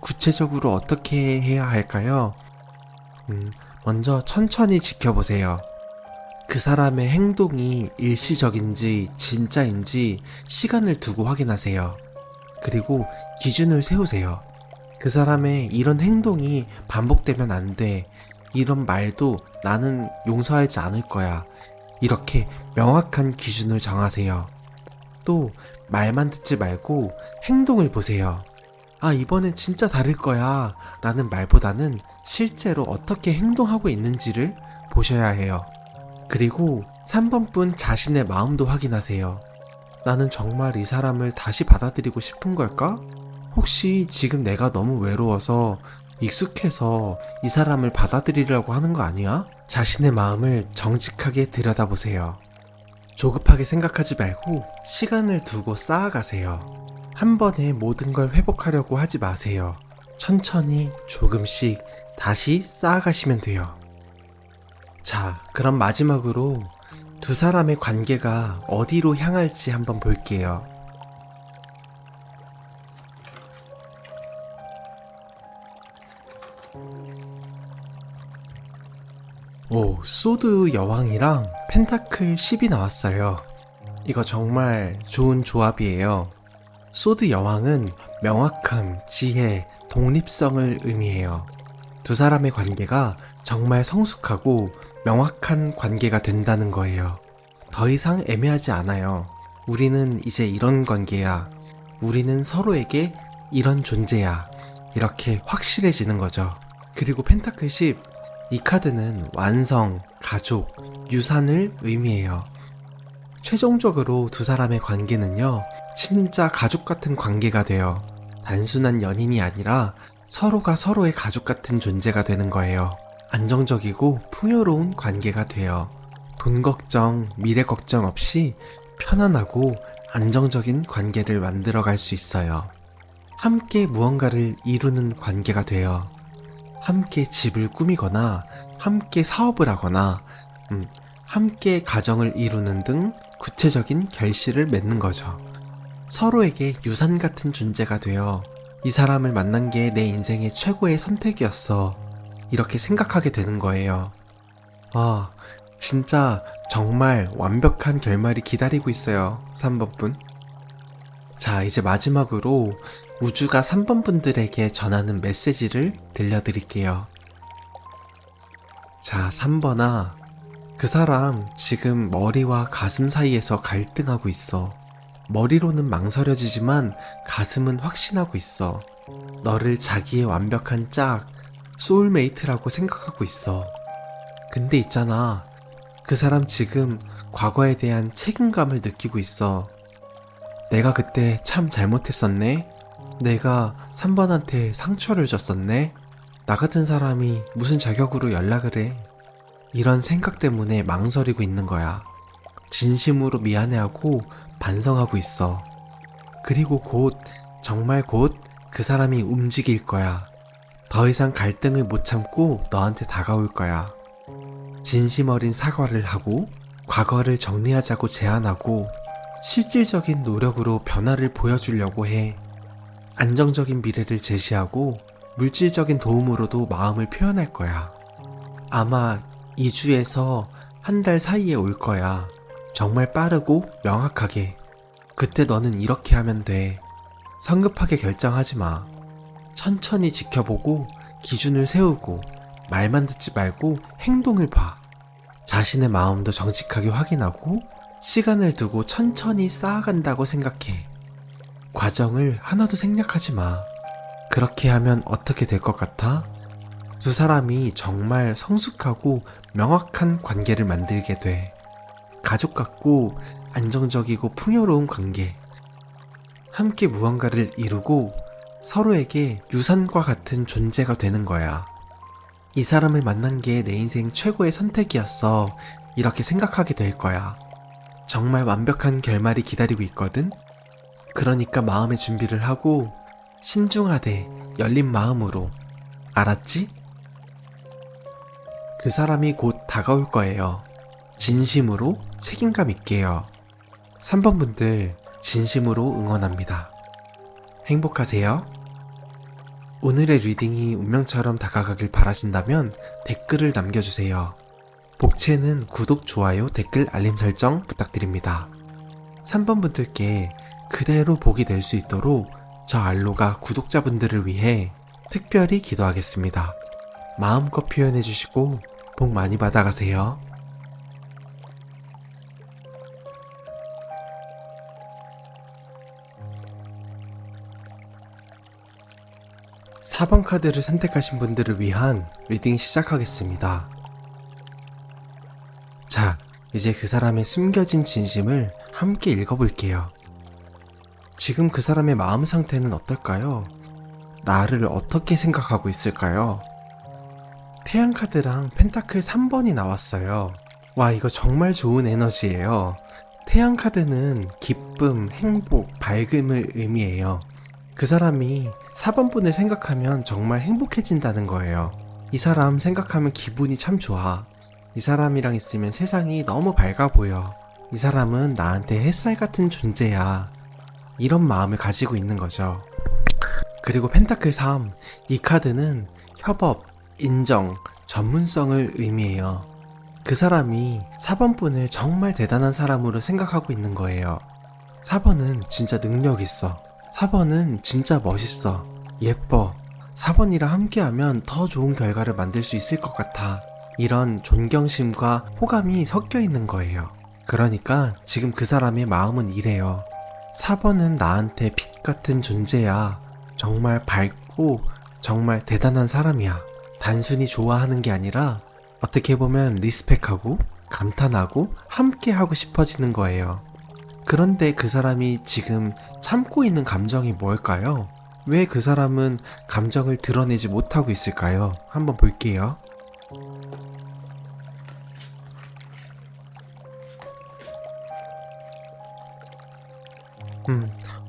구체적으로 어떻게 해야 할까요? 먼저 천천히 지켜보세요. 그 사람의 행동이 일시적인지 진짜인지 시간을 두고 확인하세요. 그리고 기준을 세우세요. 그 사람의 이런 행동이 반복되면 안 돼. 이런 말도 나는 용서하지 않을 거야. 이렇게 명확한 기준을 정하세요. 또 말만 듣지 말고 행동을 보세요. 이번엔 진짜 다를 거야 라는 말보다는 실제로 어떻게 행동하고 있는지를 보셔야 해요. 그리고 3번 분 자신의 마음도 확인하세요. 나는 정말 이 사람을 다시 받아들이고 싶은 걸까? 혹시 지금 내가 너무 외로워서 익숙해서 이 사람을 받아들이려고 하는 거 아니야? 자신의 마음을 정직하게 들여다보세요. 조급하게 생각하지 말고 시간을 두고 쌓아가세요. 한 번에 모든 걸 회복하려고 하지 마세요. 천천히 조금씩 다시 쌓아가시면 돼요. 자, 그럼 마지막으로 두 사람의 관계가 어디로 향할지 한번 볼게요. 오, 소드 여왕이랑 펜타클 10이 나왔어요. 이거 정말 좋은 조합이에요. 소드 여왕은 명확함, 지혜, 독립성을 의미해요. 두 사람의 관계가 정말 성숙하고 명확한 관계가 된다는 거예요. 더 이상 애매하지 않아요. 우리는 이제 이런 관계야. 우리는 서로에게 이런 존재야. 이렇게 확실해지는 거죠. 그리고 펜타클 10, 이 카드는 완성, 가족, 유산을 의미해요. 최종적으로 두 사람의 관계는요, 진짜 가족 같은 관계가 돼요. 단순한 연인이 아니라 서로가 서로의 가족 같은 존재가 되는 거예요. 안정적이고 풍요로운 관계가 돼요. 돈 걱정, 미래 걱정 없이 편안하고 안정적인 관계를 만들어갈 수 있어요. 함께 무언가를 이루는 관계가 돼요. 함께 집을 꾸미거나 함께 사업을 하거나 함께 가정을 이루는 등 구체적인 결실을 맺는 거죠. 서로에게 유산 같은 존재가 되어 이 사람을 만난 게 내 인생의 최고의 선택이었어. 이렇게 생각하게 되는 거예요. 아, 진짜 정말 완벽한 결말이 기다리고 있어요. 3번 분. 자, 이제 마지막으로 우주가 3번 분들에게 전하는 메시지를 들려드릴게요. 자, 3번아. 그 사람 지금 머리와 가슴 사이에서 갈등하고 있어. 머리로는 망설여지지만 가슴은 확신하고 있어. 너를 자기의 완벽한 짝, 소울메이트라고 생각하고 있어. 근데 있잖아. 그 사람 지금 과거에 대한 책임감을 느끼고 있어. 내가 그때 참 잘못했었네. 내가 3번한테 상처를 줬었네. 나 같은 사람이 무슨 자격으로 연락을 해. 이런 생각 때문에 망설이고 있는 거야. 진심으로 미안해하고 반성하고 있어. 그리고 정말 곧 그 사람이 움직일 거야. 더 이상 갈등을 못 참고 너한테 다가올 거야. 진심 어린 사과를 하고 과거를 정리하자고 제안하고 실질적인 노력으로 변화를 보여주려고 해. 안정적인 미래를 제시하고 물질적인 도움으로도 마음을 표현할 거야. 아마 2주에서 한 달 사이에 올 거야. 정말 빠르고 명확하게. 그때 너는 이렇게 하면 돼. 성급하게 결정하지 마. 천천히 지켜보고 기준을 세우고 말만 듣지 말고 행동을 봐. 자신의 마음도 정직하게 확인하고 시간을 두고 천천히 쌓아간다고 생각해. 과정을 하나도 생략하지 마. 그렇게 하면 어떻게 될 것 같아? 두 사람이 정말 성숙하고 명확한 관계를 만들게 돼. 가족 같고 안정적이고 풍요로운 관계. 함께 무언가를 이루고 서로에게 유산과 같은 존재가 되는 거야. 이 사람을 만난 게 내 인생 최고의 선택이었어. 이렇게 생각하게 될 거야. 정말 완벽한 결말이 기다리고 있거든? 그러니까 마음의 준비를 하고 신중하되 열린 마음으로. 알았지? 그 사람이 곧 다가올 거예요. 진심으로 책임감 있게요. 3번 분들 진심으로 응원합니다. 행복하세요. 오늘의 리딩이 운명처럼 다가가길 바라신다면 댓글을 남겨주세요. 복채는 구독, 좋아요, 댓글, 알림 설정 부탁드립니다. 3번 분들께 그대로 복이 될 수 있도록 저 알로가 구독자분들을 위해 특별히 기도하겠습니다. 마음껏 표현해주시고 복 많이 받아가세요. 4번 카드를 선택하신 분들을 위한 리딩 시작하겠습니다. 자, 이제 그 사람의 숨겨진 진심을 함께 읽어볼게요. 지금 그 사람의 마음 상태는 어떨까요? 나를 어떻게 생각하고 있을까요? 태양 카드랑 펜타클 3번이 나왔어요. 와, 이거 정말 좋은 에너지예요. 태양 카드는 기쁨, 행복, 밝음을 의미해요. 그 사람이 4번 분을 생각하면 정말 행복해진다는 거예요. 이 사람 생각하면 기분이 참 좋아. 이 사람이랑 있으면 세상이 너무 밝아 보여. 이 사람은 나한테 햇살 같은 존재야. 이런 마음을 가지고 있는 거죠. 그리고 펜타클 3, 이 카드는 협업, 인정, 전문성을 의미해요. 그 사람이 4번 분을 정말 대단한 사람으로 생각하고 있는 거예요. 4번은 진짜 능력 있어. 4번은 진짜 멋있어. 예뻐. 4번이랑 함께하면 더 좋은 결과를 만들 수 있을 것 같아. 이런 존경심과 호감이 섞여 있는 거예요. 그러니까 지금 그 사람의 마음은 이래요. 4번은 나한테 빛 같은 존재야. 정말 밝고 정말 대단한 사람이야. 단순히 좋아하는 게 아니라 어떻게 보면 리스펙하고 감탄하고 함께 하고 싶어지는 거예요. 그런데 그 사람이 지금 참고 있는 감정이 뭘까요? 왜 그 사람은 감정을 드러내지 못하고 있을까요? 한번 볼게요.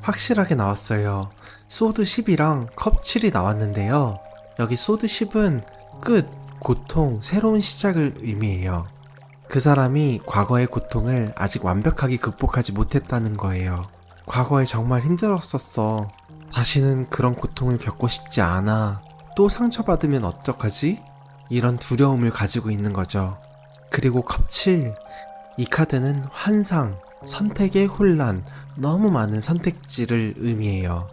확실하게 나왔어요. 소드 10이랑 컵 7이 나왔는데요. 여기 소드 10은 끝, 고통, 새로운 시작을 의미해요. 그 사람이 과거의 고통을 아직 완벽하게 극복하지 못했다는 거예요. 과거에 정말 힘들었었어. 다시는 그런 고통을 겪고 싶지 않아. 또 상처받으면 어떡하지? 이런 두려움을 가지고 있는 거죠. 그리고 컵 7. 이 카드는 환상, 선택의 혼란, 너무 많은 선택지를 의미해요.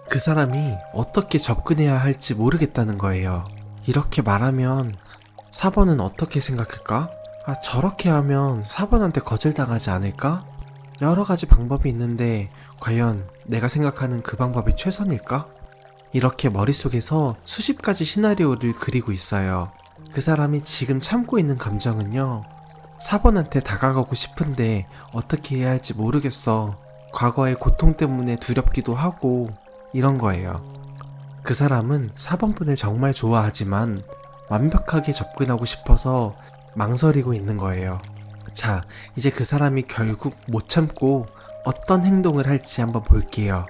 그 사람이 어떻게 접근해야 할지 모르겠다는 거예요. 이렇게 말하면 4번은 어떻게 생각할까? 저렇게 하면 4번한테 거절당하지 않을까? 여러 가지 방법이 있는데 과연 내가 생각하는 그 방법이 최선일까? 이렇게 머릿속에서 수십 가지 시나리오를 그리고 있어요. 그 사람이 지금 참고 있는 감정은요. 4번한테 다가가고 싶은데 어떻게 해야 할지 모르겠어. 과거의 고통 때문에 두렵기도 하고 이런 거예요. 그 사람은 4번 분을 정말 좋아하지만 완벽하게 접근하고 싶어서 망설이고 있는 거예요. 자, 이제 그 사람이 결국 못 참고 어떤 행동을 할지 한번 볼게요.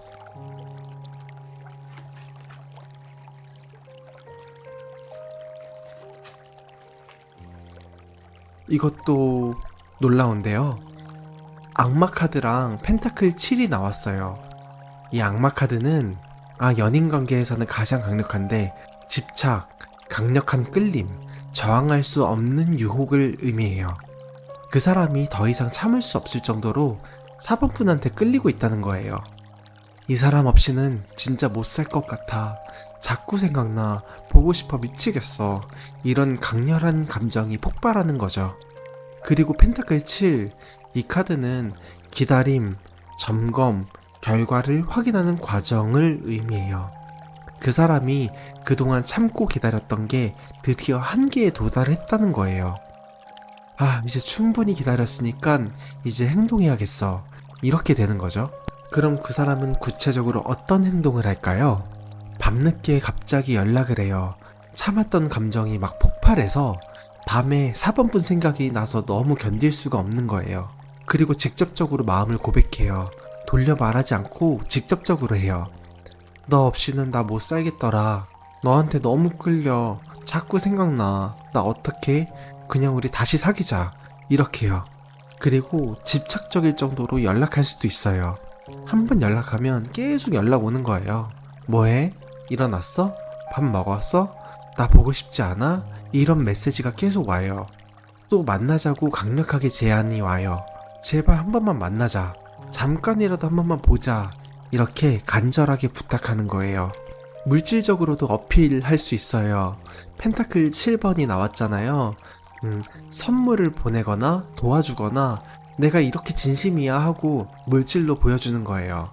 이것도 놀라운데요. 악마 카드랑 펜타클 7이 나왔어요. 이 악마 카드는 연인 관계에서는 가장 강력한데 집착, 강력한 끌림, 저항할 수 없는 유혹을 의미해요. 그 사람이 더 이상 참을 수 없을 정도로 4번 분한테 끌리고 있다는 거예요. 이 사람 없이는 진짜 못 살 것 같아. 자꾸 생각나. 보고 싶어 미치겠어. 이런 강렬한 감정이 폭발하는 거죠. 그리고 펜타클 7. 이 카드는 기다림, 점검, 결과를 확인하는 과정을 의미해요. 그 사람이 그동안 참고 기다렸던 게 드디어 한계에 도달했다는 거예요. 이제 충분히 기다렸으니까 이제 행동해야겠어. 이렇게 되는 거죠. 그럼 그 사람은 구체적으로 어떤 행동을 할까요? 밤늦게 갑자기 연락을 해요. 참았던 감정이 막 폭발해서 밤에 4번분 생각이 나서 너무 견딜 수가 없는 거예요. 그리고 직접적으로 마음을 고백해요. 돌려 말하지 않고 직접적으로 해요. 너 없이는 나 못 살겠더라. 너한테 너무 끌려. 자꾸 생각나. 나 어떡해? 그냥 우리 다시 사귀자. 이렇게요. 그리고 집착적일 정도로 연락할 수도 있어요. 한 번 연락하면 계속 연락 오는 거예요. 뭐해? 일어났어? 밥 먹었어? 나 보고 싶지 않아? 이런 메시지가 계속 와요. 또 만나자고 강력하게 제안이 와요. 제발 한 번만 만나자. 잠깐이라도 한 번만 보자. 이렇게 간절하게 부탁하는 거예요. 물질적으로도 어필할 수 있어요. 펜타클 7번이 나왔잖아요. 선물을 보내거나 도와주거나 내가 이렇게 진심이야 하고 물질로 보여주는 거예요.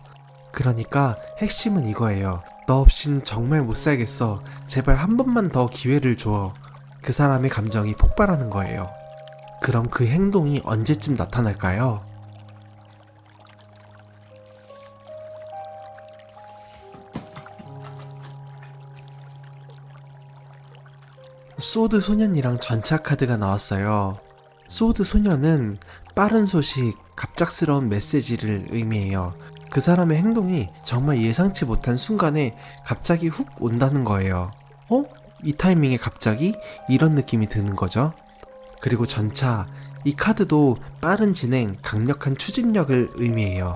그러니까 핵심은 이거예요. 너 없인 정말 못 살겠어. 제발 한 번만 더 기회를 줘. 그 사람의 감정이 폭발하는 거예요. 그럼 그 행동이 언제쯤 나타날까요? 소드 소년이랑 전차 카드가 나왔어요. 소드 소년은 빠른 소식, 갑작스러운 메시지를 의미해요. 그 사람의 행동이 정말 예상치 못한 순간에 갑자기 훅 온다는 거예요. 이 타이밍에 갑자기? 이런 느낌이 드는 거죠. 그리고 전차, 이 카드도 빠른 진행, 강력한 추진력을 의미해요.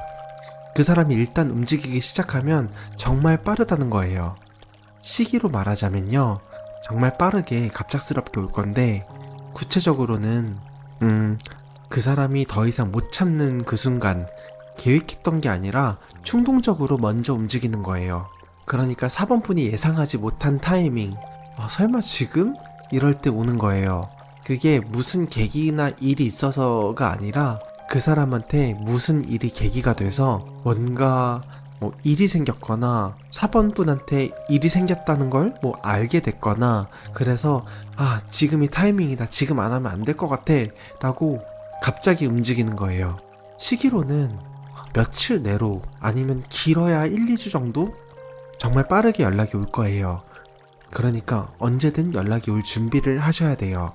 그 사람이 일단 움직이기 시작하면 정말 빠르다는 거예요. 시기로 말하자면요. 정말 빠르게 갑작스럽게 올 건데 구체적으로는 그 사람이 더 이상 못 참는 그 순간 계획했던 게 아니라 충동적으로 먼저 움직이는 거예요. 그러니까 4번 분이 예상하지 못한 타이밍, 설마 지금? 이럴 때 오는 거예요. 그게 무슨 계기나 일이 있어서가 아니라 그 사람한테 무슨 일이 계기가 돼서 뭔가 일이 생겼거나 4번 분한테 일이 생겼다는 걸 알게 됐거나, 그래서 지금이 타이밍이다, 지금 안 하면 안 될 것 같아 라고 갑자기 움직이는 거예요. 시기로는 며칠 내로, 아니면 길어야 1, 2주 정도? 정말 빠르게 연락이 올 거예요. 그러니까 언제든 연락이 올 준비를 하셔야 돼요.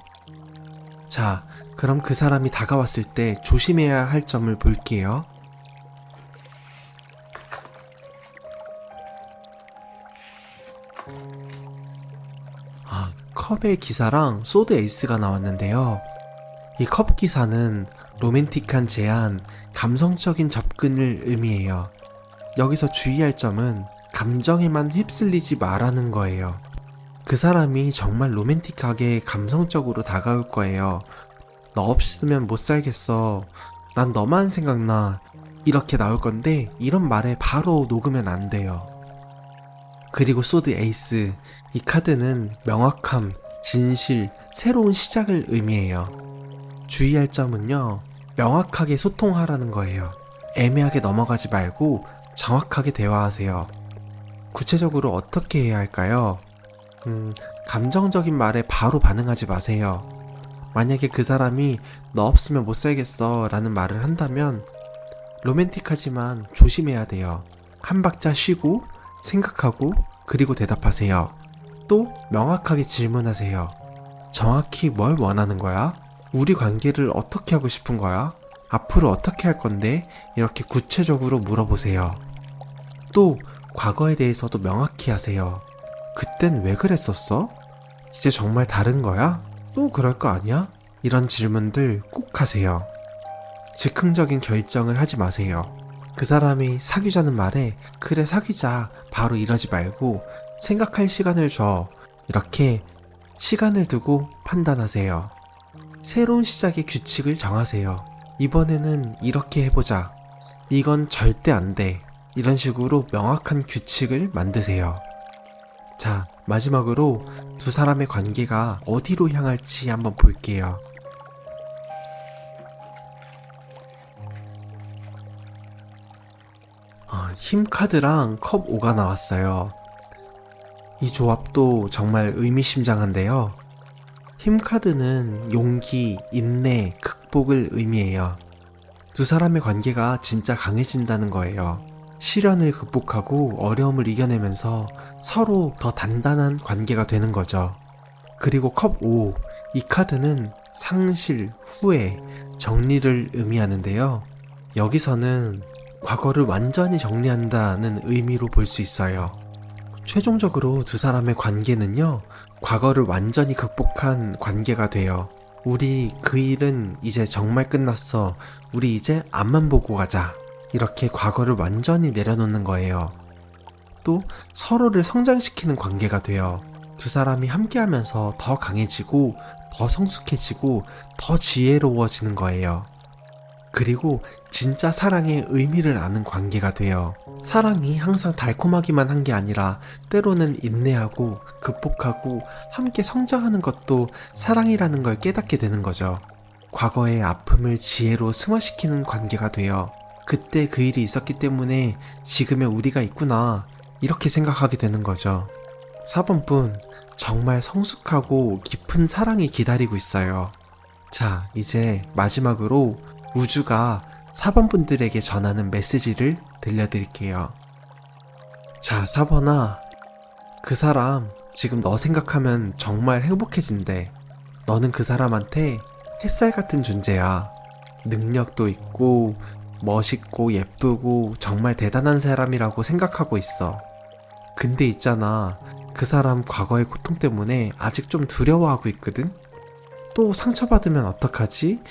자, 그럼 그 사람이 다가왔을 때 조심해야 할 점을 볼게요. 컵의 기사랑 소드 에이스가 나왔는데요. 이 컵 기사는 로맨틱한 제안, 감성적인 접근을 의미해요. 여기서 주의할 점은 감정에만 휩쓸리지 말라는 거예요. 그 사람이 정말 로맨틱하게 감성적으로 다가올 거예요. 너 없으면 못 살겠어. 난 너만 생각나. 이렇게 나올 건데 이런 말에 바로 녹으면 안 돼요. 그리고 소드 에이스, 이 카드는 명확함, 진실, 새로운 시작을 의미해요. 주의할 점은요, 명확하게 소통하라는 거예요. 애매하게 넘어가지 말고 정확하게 대화하세요. 구체적으로 어떻게 해야 할까요? 감정적인 말에 바로 반응하지 마세요. 만약에 그 사람이 너 없으면 못 살겠어 라는 말을 한다면 로맨틱하지만 조심해야 돼요. 한 박자 쉬고 생각하고 그리고 대답하세요. 또 명확하게 질문하세요. 정확히 뭘 원하는 거야? 우리 관계를 어떻게 하고 싶은 거야? 앞으로 어떻게 할 건데? 이렇게 구체적으로 물어보세요. 또 과거에 대해서도 명확히 하세요. 그땐 왜 그랬었어? 이제 정말 다른 거야? 또 그럴 거 아니야? 이런 질문들 꼭 하세요. 즉흥적인 결정을 하지 마세요. 그 사람이 사귀자는 말에 그래 사귀자 바로 이러지 말고 생각할 시간을 줘. 이렇게 시간을 두고 판단하세요. 새로운 시작의 규칙을 정하세요. 이번에는 이렇게 해보자. 이건 절대 안 돼. 이런 식으로 명확한 규칙을 만드세요. 자, 마지막으로 두 사람의 관계가 어디로 향할지 한번 볼게요. 힘 카드랑 컵 5가 나왔어요. 이 조합도 정말 의미심장한데요. 힘 카드는 용기, 인내, 극복을 의미해요. 두 사람의 관계가 진짜 강해진다는 거예요. 시련을 극복하고 어려움을 이겨내면서 서로 더 단단한 관계가 되는 거죠. 그리고 컵 5, 이 카드는 상실, 후회, 정리를 의미하는데요. 여기서는 과거를 완전히 정리한다는 의미로 볼 수 있어요. 최종적으로 두 사람의 관계는요, 과거를 완전히 극복한 관계가 돼요. 우리 그 일은 이제 정말 끝났어. 우리 이제 앞만 보고 가자. 이렇게 과거를 완전히 내려놓는 거예요. 또 서로를 성장시키는 관계가 돼요. 두 사람이 함께하면서 더 강해지고 더 성숙해지고 더 지혜로워지는 거예요. 그리고 진짜 사랑의 의미를 아는 관계가 돼요. 사랑이 항상 달콤하기만 한 게 아니라 때로는 인내하고 극복하고 함께 성장하는 것도 사랑이라는 걸 깨닫게 되는 거죠. 과거의 아픔을 지혜로 승화시키는 관계가 돼요. 그때 그 일이 있었기 때문에 지금의 우리가 있구나, 이렇게 생각하게 되는 거죠. 4번 분, 정말 성숙하고 깊은 사랑이 기다리고 있어요. 자, 이제 마지막으로 우주가 4번 분들에게 전하는 메시지를 들려드릴게요. 자, 4번아, 그 사람 지금 너 생각하면 정말 행복해진대. 너는 그 사람한테 햇살 같은 존재야. 능력도 있고 멋있고 예쁘고 정말 대단한 사람이라고 생각하고 있어. 근데 있잖아, 그 사람 과거의 고통 때문에 아직 좀 두려워하고 있거든? 또 상처받으면 어떡하지?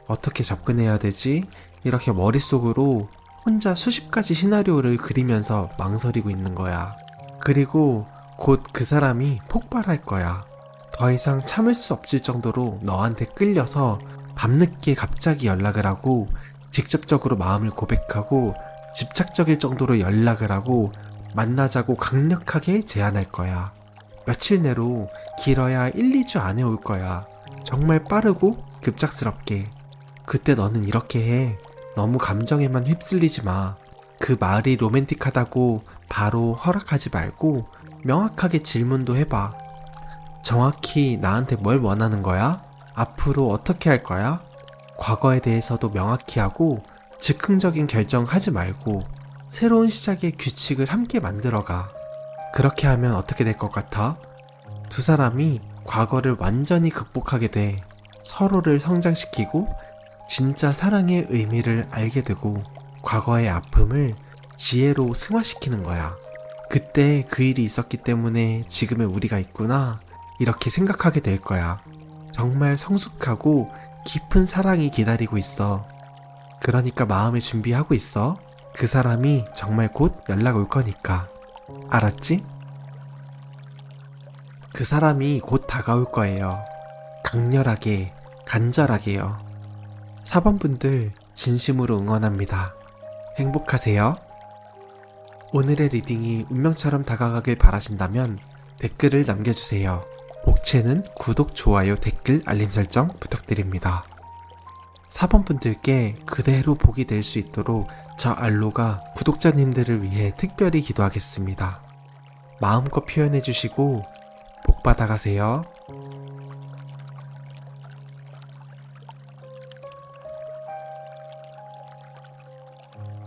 어떻게 접근해야 되지? 이렇게 머릿속으로 혼자 수십 가지 시나리오를 그리면서 망설이고 있는 거야. 그리고 곧 그 사람이 폭발할 거야. 더 이상 참을 수 없을 정도로 너한테 끌려서 밤늦게 갑자기 연락을 하고 직접적으로 마음을 고백하고 집착적일 정도로 연락을 하고 만나자고 강력하게 제안할 거야. 며칠 내로 길어야 1, 2주 안에 올 거야. 정말 빠르고 급작스럽게. 그때 너는 이렇게 해. 너무 감정에만 휩쓸리지 마. 그 말이 로맨틱하다고 바로 허락하지 말고 명확하게 질문도 해봐. 정확히 나한테 뭘 원하는 거야? 앞으로 어떻게 할 거야? 과거에 대해서도 명확히 하고 즉흥적인 결정하지 말고 새로운 시작의 규칙을 함께 만들어가. 그렇게 하면 어떻게 될 것 같아? 두 사람이 과거를 완전히 극복하게 돼. 서로를 성장시키고 진짜 사랑의 의미를 알게 되고 과거의 아픔을 지혜로 승화시키는 거야. 그때 그 일이 있었기 때문에 지금의 우리가 있구나. 이렇게 생각하게 될 거야. 정말 성숙하고 깊은 사랑이 기다리고 있어. 그러니까 마음의 준비하고 있어. 그 사람이 정말 곧 연락 올 거니까. 알았지? 그 사람이 곧 다가올 거예요. 강렬하게, 간절하게요. 4번분들 진심으로 응원합니다. 행복하세요. 오늘의 리딩이 운명처럼 다가가길 바라신다면 댓글을 남겨주세요. 옥체는 구독, 좋아요, 댓글, 알림 설정 부탁드립니다. 4번분들께 그대로 복이 될 수 있도록 저 알로가 구독자님들을 위해 특별히 기도하겠습니다. 마음껏 표현해주시고 복 받아가세요.